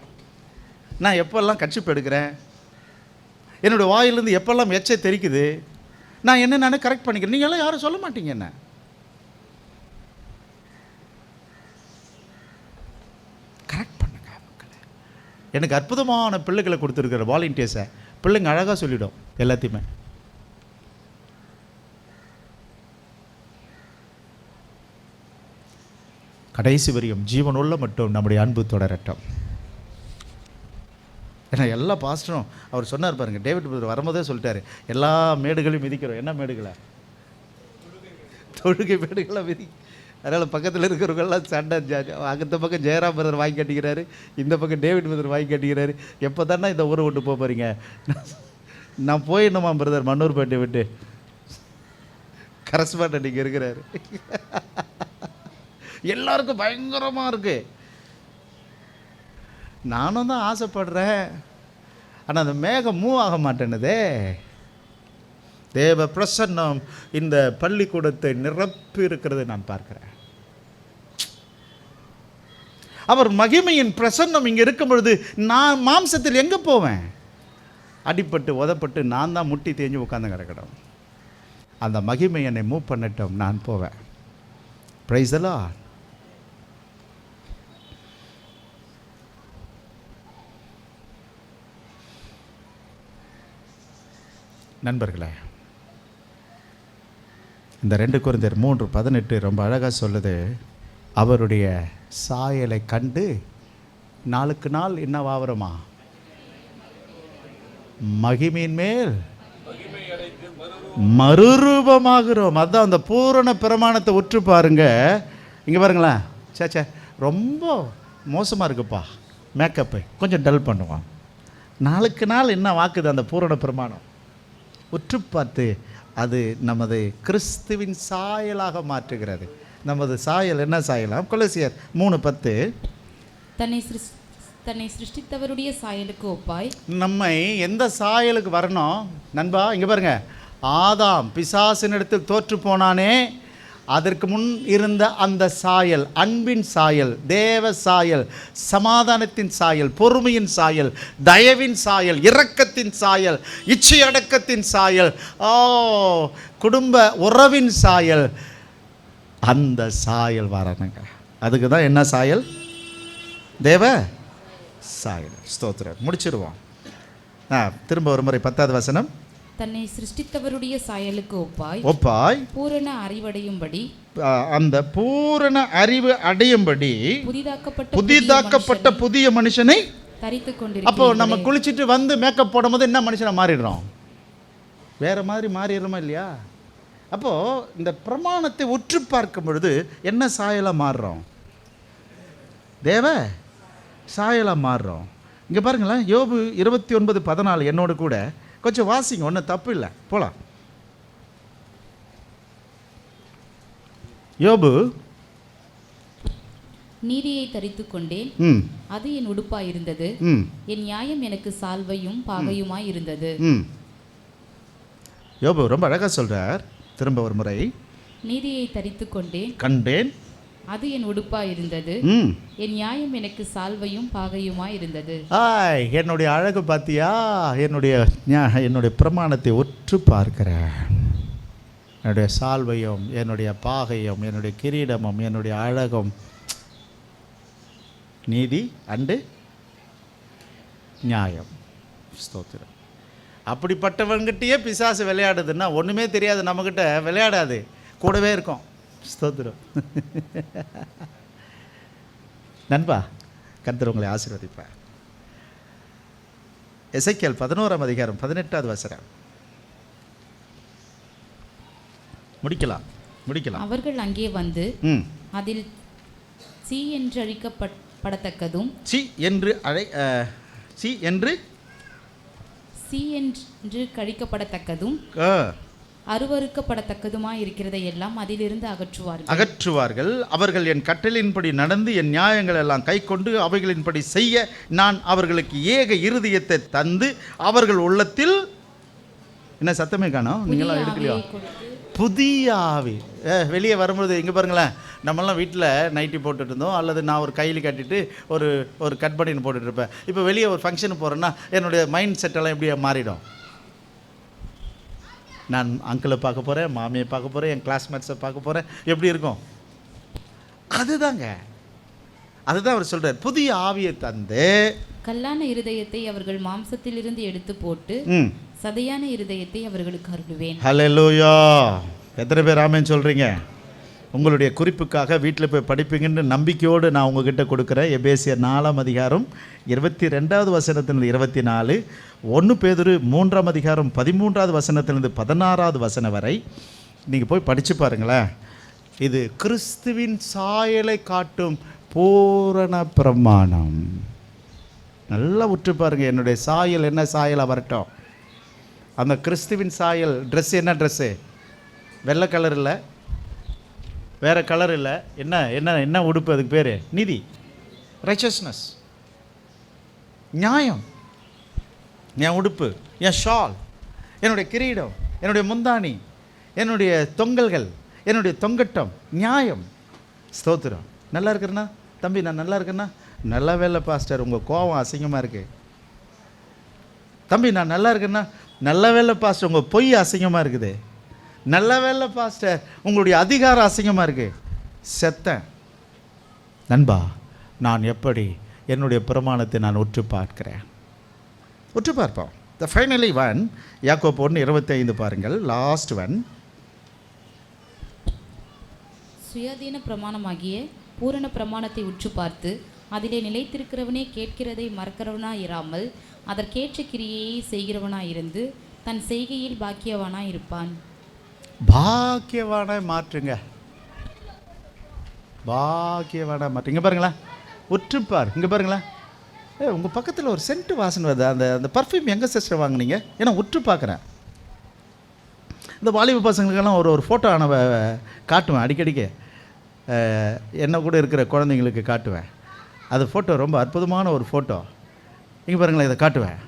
நான் எப்போல்லாம் கட்சிப்பு எடுக்கிறேன், என்னுடைய வாயிலிருந்து எப்போல்லாம் எச்சை தெரிக்குது, நான் நானே கரெக்ட் பண்ணிக்கிறேன். நீங்களாம் யாரும் சொல்ல மாட்டீங்க. என்ன கரெக்ட் பண்ணுங்க மக்களை. எனக்கு அற்புதமான பிள்ளைகளை கொடுத்துருக்கிற வாலண்டியர்ஸை பிள்ளைங்க அழகாக சொல்லிவிடும் எல்லாத்தையுமே. கடைசி வரையும் ஜீவனுள்ள மட்டும் நம்முடைய அன்பு தொடரட்டும். ஏன்னா எல்லா பாஸ்டரும் அவர் சொன்னார் பாருங்க, டேவிட் பிரதர் வரும்போதே சொல்லிட்டாரு, எல்லா மேடுகளையும் மிதிக்கிறோம். என்ன மேடுகளை? தொழுகை மேடுகளை மிதி. அதனால் பக்கத்தில் இருக்கிறவங்கெல்லாம் சண்டை. அந்த பக்கம் ஜெயராம் பிரதர் வாங்கி கட்டிக்கிறாரு, இந்த பக்கம் டேவிட் பிரதர் வாங்கி கட்டிக்கிறாரு. எப்போ தானே இந்த ஊரை விட்டு போக போகிறீங்க? நான் போயிடணுமா பிரதர் மன்னூர்பேட்டை விட்டு? கரஸ்பாண்டன்ட் இங்கே இருக்கிறாரு. எல்லாருக்கும் பயங்கரமாக இருக்கு. நானும் தான் ஆசைப்படுறேன், ஆனால் அந்த மேகம் மூவ் ஆக மாட்டேன்னுதே. தேவ பிரசன்னம் இந்த பள்ளிக்கூடத்தை நிரப்பி இருக்கிறதை நான் பார்க்கிறேன். அவர் மகிமையின் பிரசன்னம் இங்கே இருக்கும் பொழுது நான் மாம்சத்தில் எங்கே போவேன்? அடிப்பட்டு உதப்பட்டு நான் தான் முட்டி தேஞ்சு உட்காந்து கிடக்கணும். அந்த மகிமை என்னை மூவ் பண்ணட்டும், நான் போவேன். Praise the Lord. நண்பர்களே, இந்த 2 கொரிந்தியர் 3:18 ரொம்ப அழகாக சொல்லுது. அவருடைய சாயலை கண்டு நாளுக்கு நாள் என்னவாகிறோமா? மகிமையின் மேல் மறுரூபமாகிறோம். அதான் அந்த பூரண பிரமாணத்தை உற்று பாருங்க. இங்கே பாருங்களேன், சேச்சே ரொம்ப மோசமாக இருக்குப்பா, மேக்கப்பு கொஞ்சம் டல் பண்ணுவான். நாளுக்கு நாள் என்ன வாக்குது அந்த பூரண பிரமாணம்? உற்று பார்த்து அது நமது கிறிஸ்துவின் சாயலாக மாற்றுகிறது. நமது சாயல் என்ன சாயலாம்? கொலோசியர் 3:10, தன்னை சிருஷ்டித்தவருடைய சாயலுக்கு ஒப்பாய். நம்மை எந்த சாயலுக்கு வரணும் நண்பா? இங்கே பாருங்க, ஆதாம் பிசாசினிடத்தில் தோற்று போனானே, அதற்கு முன் இருந்த அந்த சாயல், அன்பின் சாயல், தேவ சாயல், சமாதானத்தின் சாயல், பொறுமையின் சாயல், தயவின் சாயல், இரக்கத்தின் சாயல், இச்சை அடக்கத்தின் சாயல், குடும்ப உறவின் சாயல், அந்த சாயல் வரணுங்க. அதுக்கு தான் என்ன சாயல்? தேவ சாயல். ஸ்தோத்திரம். முடிச்சிருவோம். திரும்ப ஒரு முறை 10வது வசனம். தன்னை சிருஷ்டித்தவருடைய சாயலுக்கு ஒப்பாய் பூரண அறிவடையும்படி, அந்த பூரண அறிவு அடையும்படி புதிதாக்கப்பட்ட புதிய மனுஷனை தரித்துக் கொண்டிருக்கிறீர்கள். அப்போ நம்ம குளிச்சுட்டு வந்து மேக்கப் போடும்போது என்ன மனுஷனை மாறிடுறோம்? வேற மாதிரி மாறிடுறோமா இல்லையா? அப்போ இந்த பிரமாணத்தை உற்று பார்க்கும் பொழுது என்ன சாயலாக மாறுறோம்? தேவ சாயலாக மாறுறோம். இங்கே பாருங்களேன், யோபு 29:14 என்னோடு கூட கொஞ்சம் வாசிங்க, ஒன்றும் தப்பு இல்லை, போலாம். யோபு, நீதியை தரித்துக் கொண்டேன், அது என் உடுப்பாய் இருந்தது, என் நியாயம் எனக்கு சால்வையும் பாகையுமாய் இருந்தது. யோபு ரொம்ப அழகா சொல்றார். திரும்ப ஒரு முறை, நீதியை தரித்துக் கொண்டேன், கண்டேன், அது என் உடுப்பாய் இருந்தது, என் நியாயம் எனக்கு சால்வையும் பாகையுமாய் இருந்தது. என்னுடைய அழகு பார்த்தியா? என்னுடைய பிரமாணத்தை உற்று பார்க்கிறேன். என்னுடைய சால்வையும், என்னுடைய பாகையும், என்னுடைய கிரீடமும், என்னுடைய அழகும், நீதி அண்டு நியாயம். ஸ்தோத்திரம். அப்படிப்பட்டவங்கிட்டயே பிசாசு விளையாடுதுன்னா ஒன்றுமே தெரியாது, நம்மக்கிட்ட விளையாடாது, கூடவே இருக்கும். ஸ்தோத்திரம். நண்பா, கர்த்தர் உங்களை ஆசீர்வதிப்பார். எசேக்கியேல் 11ஆம் அதிகாரம் 18வது வசனம். முடிக்கலாம். அவர்கள் அங்கே வந்து அதில் சி என்று அழைக்கப்படத்தக்கதும், சி என்று கழிக்கப்படத்தக்கதும் அருவருக்கப்படத்தக்கதுமாய் இருக்கிறதை எல்லாம் அதிலிருந்து அகற்றுவார்கள். அவர்கள் என் கட்டளையின்படி நடந்து என் நியாயங்கள் எல்லாம் கை கொண்டு அவைகளின்படி செய்ய நான் அவர்களுக்கு ஏக இருதயத்தை தந்து அவர்கள் உள்ளத்தில் என்ன சத்தமே காணோம், நீங்களாம் எடுக்கலையோ? புதிய ஆவி. வெளியே வரும்போது இங்கே பாருங்களேன், நம்மளாம் வீட்டில் நைட்டி போட்டுட்டு இருந்தோம், அல்லது நான் ஒரு கையில் கட்டிட்டு ஒரு கட் பண்ணின்னு போட்டுட்டு இருப்பேன். இப்போ வெளியே ஒரு ஃபங்க்ஷனுக்கு போகிறேன்னா என்னுடைய மைண்ட் செட்டெல்லாம் எப்படியே மாறிடும். நான் அங்கிளை பார்க்க போகிறேன், மாமியை பார்க்க போகிறேன், என் கிளாஸ்மேட்ஸை பார்க்க போகிறேன், எப்படி இருக்கும்? அதுதான் அவர் சொல்கிறார், புதிய ஆவியை தந்து கல்லான இருதயத்தை அவர்கள் மாம்சத்திலிருந்து எடுத்து போட்டு சதையான இருதயத்தை அவர்களுக்கு அருளுவேன். ஹல்லேலூயா. எத்தனை பேர் ஆமென் சொல்கிறீங்க? உங்களுடைய குறிப்புக்காக வீட்டில் போய் படிப்பீங்கன்னு நம்பிக்கையோடு நான் உங்ககிட்ட கொடுக்குறேன். எபேசியர் 4ஆம் அதிகாரம் 22வது வசனத்திலிருந்து 24, 1 பேதுரு 3ஆம் அதிகாரம் 13வது வசனத்திலிருந்து 16வது வசனம் வரை நீங்கள் போய் படித்து பாருங்களேன். இது கிறிஸ்துவின் சாயலை காட்டும் பூரண பிரமாணம். நல்லா உற்று பாருங்கள். என்னுடைய சாயல் என்ன சாயலாக வரட்டும். அந்த கிறிஸ்துவின் சாயல் ட்ரெஸ் என்ன ட்ரெஸ்ஸு? வெள்ளை கலர் இல்லை, வேறு கலர் இல்லை, என்ன என்ன என்ன உடுப்பு? அதுக்கு பேர் நீதி, ரைச்சஸ்னஸ், நியாயம். என் உடுப்பு, என் ஷால், என்னுடைய கிரீடம், என்னுடைய முந்தானி, என்னுடைய தொங்கல்கள், என்னுடைய தொங்கட்டம், நியாயம். ஸ்தோத்திரம். நல்லா இருக்கிறேன்னா தம்பி, நான் நல்லா இருக்கேன்னா? நல்ல வேலை பாஸ்டர், உங்கள் கோபம் அசிங்கமாக இருக்குது. தம்பி நான் நல்லா இருக்கேன்னா? நல்ல வேலை பாஸ்டர், உங்கள் பொய் அசிங்கமாக இருக்குது. நல்ல வேலை பாஸ்டர், உங்களுடைய அதிகாரம் அசிங்கமாக இருக்குது. செத்தேன். நண்பா, நான் எப்படி என்னுடைய பிரமாணத்தை நான் உற்று பார்க்கிறேன். உற்று பார்ப்போம். த ஃபைனலி ஒன், யாக்கோபு 1:25 பாருங்கள், லாஸ்ட் ஒன். சுயாதீன பிரமாணமாகிய பூரண பிரமாணத்தை உற்று பார்த்து அதிலே நிலைத்திருக்கிறவனே கேட்கிறதை மறக்கிறவனாய் இராமல் அதற்கேற்ற கிரியையை செய்கிறவனாய் இருந்து தன் செய்கையில் பாக்கியவானாய் இருப்பான். பாக்கியவானாய் மாற்றுங்க, பாக்கியவானாய் மாற்று. இங்கே பாருங்களேன், உற்றுப்பார். இங்கே பாருங்களேன், உங்கள் பக்கத்தில் ஒரு சென்ட் வாசனை வருது. அந்த பர்ஃப்யூம் எங்கே சிஸ்டர் வாங்கினீங்க? ஏன்னா உற்று பார்க்குறேன். இந்த வாலிப பசங்களுக்கெல்லாம் ஒரு ஃபோட்டோ காட்டுவேன் அடிக்கடிக்கு. என்ன கூட இருக்கிற குழந்தைங்களுக்கு காட்டுவேன். அது ஃபோட்டோ ரொம்ப அற்புதமான ஒரு ஃபோட்டோ. இங்கே பாருங்களேன், இதை காட்டுவேன்.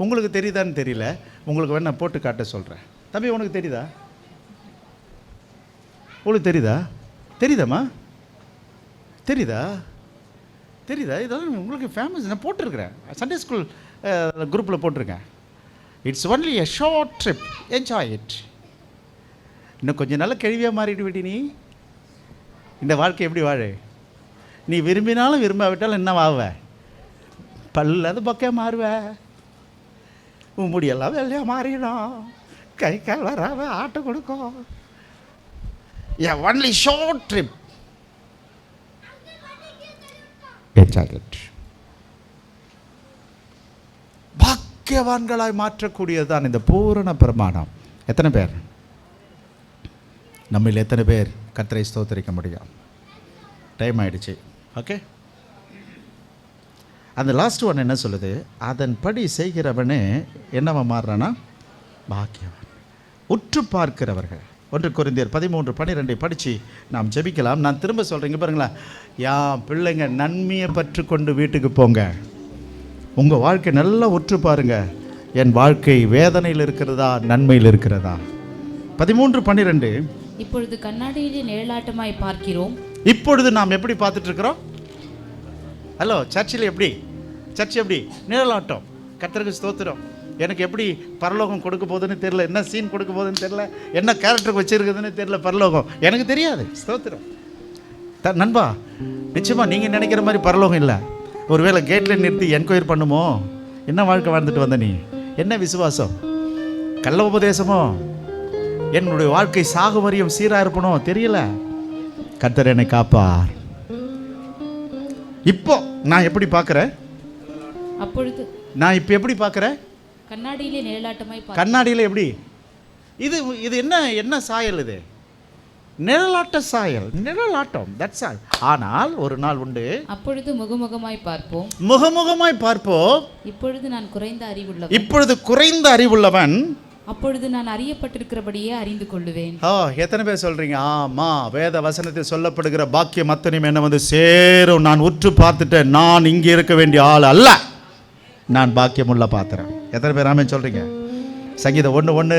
உங்களுக்கு தெரியுதான்னு தெரியல, உங்களுக்கு வேணா போட்டு காட்ட சொல்கிறேன். தம்பி உனக்கு தெரியுதா? உங்களுக்கு தெரியுதா? தெரியுதாம்மா? தெரியுதா? தெரியுதா? இதெல்லாம் உங்களுக்கு ஃபேமஸ். நான் போட்டிருக்கிறேன், சண்டே ஸ்கூல் குரூப்பில் போட்டிருக்கேன். It's only a short trip, enjoy it. இன்னும் கொஞ்சம் நாள் கேள்வியாக மாறிட்டு விட்டி. நீ இந்த வாழ்க்கை எப்படி வாழ? நீ விரும்பினாலும் விரும்பாவிட்டாலும் என்ன ஆவ? பல்லாத பக்கம் மாறுவ, உன் முடியெல்லாம் வெள்ளையாக மாறிடும், கை கால் வராவ ஆட்டை கொடுக்கும். A only short trip, enjoy it. பாக்கியவான்களாய் மாற்றக்கூடியதுதான் இந்த பூரண பிரமாணம். எத்தனை பேர் நம்மில் எத்தனை பேர் கர்த்தரை ஸ்தோத்திரிக்க முடியும்? டைம் ஆயிடுச்சு. ஓகே, அந்த லாஸ்ட் ஒன் என்ன சொல்லுது? அதன்படி செய்கிறவனே என்னவா மாறுறானா? பாக்கியவான். உற்று பார்க்கிறவர்கள். 1 கொரிந்தியர் 13:12 படித்து நாம் ஜெபிக்கலாம். நான் திரும்ப சொல்கிறேங்க பாருங்களேன், பிள்ளைங்க நன்மையை பற்றி கொண்டு வீட்டுக்கு போங்க. உங்கள் வாழ்க்கை நல்லா உற்று பாருங்க, என் வாழ்க்கை வேதனையில் இருக்கிறதா நன்மையில் இருக்கிறதா? 13:12. இப்பொழுது கண்ணாடியிலே நிழலாட்டமாய் பார்க்கிறோம். இப்பொழுது நாம் எப்படி பார்த்துட்டு இருக்கிறோம்? ஹலோ, சர்ச்சில் எப்படி? சர்ச் எப்படி? நிழலாட்டம். கர்த்தருக்கு ஸ்தோத்திரம். எனக்கு எப்படி பரலோகம் கொடுக்க போகுதுன்னு தெரியல, என்ன சீன் கொடுக்க போகுதுன்னு தெரியல, என்ன கேரக்டருக்கு வச்சிருக்குதுன்னு தெரியல. பரலோகம் எனக்கு தெரியாது. ஸ்தோத்திரம். நண்பா, நிச்சயமாக நீங்கள் நினைக்கிற மாதிரி பரலோகம் இல்லை. ஒருவேளை கேட்டில் நிறுத்தி என்கொயர் பண்ணுமோ? என்ன வாழ்க்கை வாழ்ந்துட்டு வந்த நீ? என்ன விசுவாசம்? கள்ள உபதேசமோ? என்னுடைய வாழ்க்கை சாகு வரையும் சீராக இருப்பணும் தெரியல. கர்த்தர் என்னை காப்பார். இப்போ நான் எப்படி பார்க்குறேன்? அப்பொழுது நான் இப்போ எப்படி பார்க்குறேன்? கண்ணாடியிலே நிழலாட்டமாய் கண்ணாடியில் எப்படி? இது என்ன சாயல்? இது நிழலாட்ட சாயல், நிழலாட்டம். That's all. ஆனால் ஒரு நாள் உண்டு, அப்பொழுது முகமுகமாய் பார்ப்போம். முகமுகமாய் பார்ப்போம். இப்பொழுது நான் குறைந்த அறிவுள்ளவன். இப்பொழுது குறைந்த அறிவுள்ளவன். அப்பொழுது நான் அறியப்பட்டிருக்கிறபடியே அறிந்து கொள்ளுவேன். எத்தனை பேர் சொல்றீங்க? ஆமா, வேத வசனத்தில் சொல்லப்படுகிற பாக்கியம் அத்தனையும் என்ன வந்து சேரும். நான் உற்று பார்த்துட்டேன், நான் இங்கே இருக்க வேண்டிய ஆள் அல்ல, நான் பாக்கியமுள்ள பாத்திரம். எத்தனை பேர் ஆமென் சொல்றீங்க? சங்கீதம் 1:1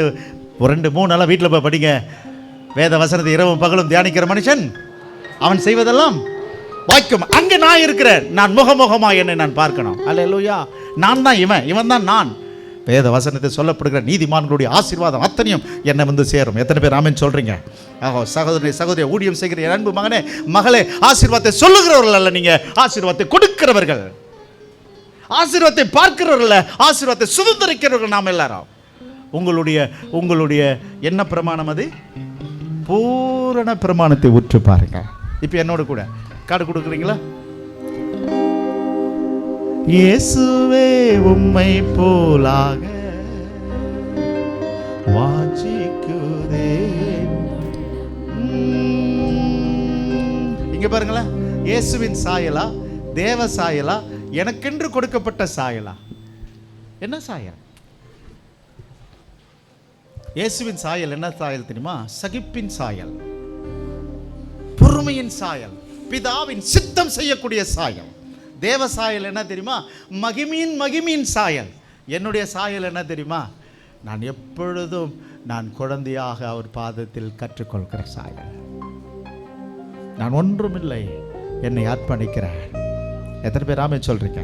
2 3 எல்லாம் வீட்டில் போய் படிங்க. வேத வசனத்தை இரவும் பகலும் தியானிக்கிற மனுஷன் அவன் செய்வதெல்லாம் வாய்க்கும். அங்கே நான் இருக்கிறேன், நான் முகமுகமாக என்னை நான் பார்க்கணும். அல்லேலூயா. நான் தான் இவன் தான் நான். வேத வசனத்தை சொல்லப்படுகிற நீதிமான்களுடைய ஆசீர்வாதம் அத்தனையும் என்னை வந்து சேரும். எத்தனை பேர் ஆமென் சொல்றீங்க? சகோதரி ஊழியம் செய்கிற என் அன்பு மகனே மகளே, ஆசீர்வாதத்தை சொல்லுகிறவர்கள் அல்ல, நீங்க ஆசீர்வாதத்தை கொடுக்கிறவர்கள், ஆசீர்வாதத்தை பார்க்கிறவர்கள், ஆசீர்வாதத்தை சுதந்திரிக்கிறவர்கள் நாம் எல்லாரும். உங்களுடைய என்ன பிரமாணம்? அது பூரண பிரமாணத்தை உற்று பாருங்க. இப்போ என்னோட கூட கார்டு கொடுக்குறீங்களா? இயேசுவே உம்மை போலாக வாஞ்சிக்குதே. இங்க பாருங்களேன், இயேசுவின் சாயலா, தேவ சாயலா, எனக்கென்று கொடுக்கப்பட்ட சாயலா? என்ன சாயல்? இயேசுவின் சாயல் என்ன சாயல் தெரியுமா? சகிப்பின் சாயல், பொறுமையின் சாயல், பிதாவின் சித்தம் செய்யக்கூடிய சாயல். தேவ சாயல் என்ன தெரியுமா? மகிமையின் சாயல். என்னுடைய சாயல் என்ன தெரியுமா? நான் எப்பொழுதும் நான் குழந்தையாக அவர் பாதத்தில் கற்றுக்கொள்கிற சாயல். நான் ஒன்றுமில்லை, என்னை அர்ப்பணிக்கிறேன். எத்தனை பேர் ஆமென் சொல்றீங்க?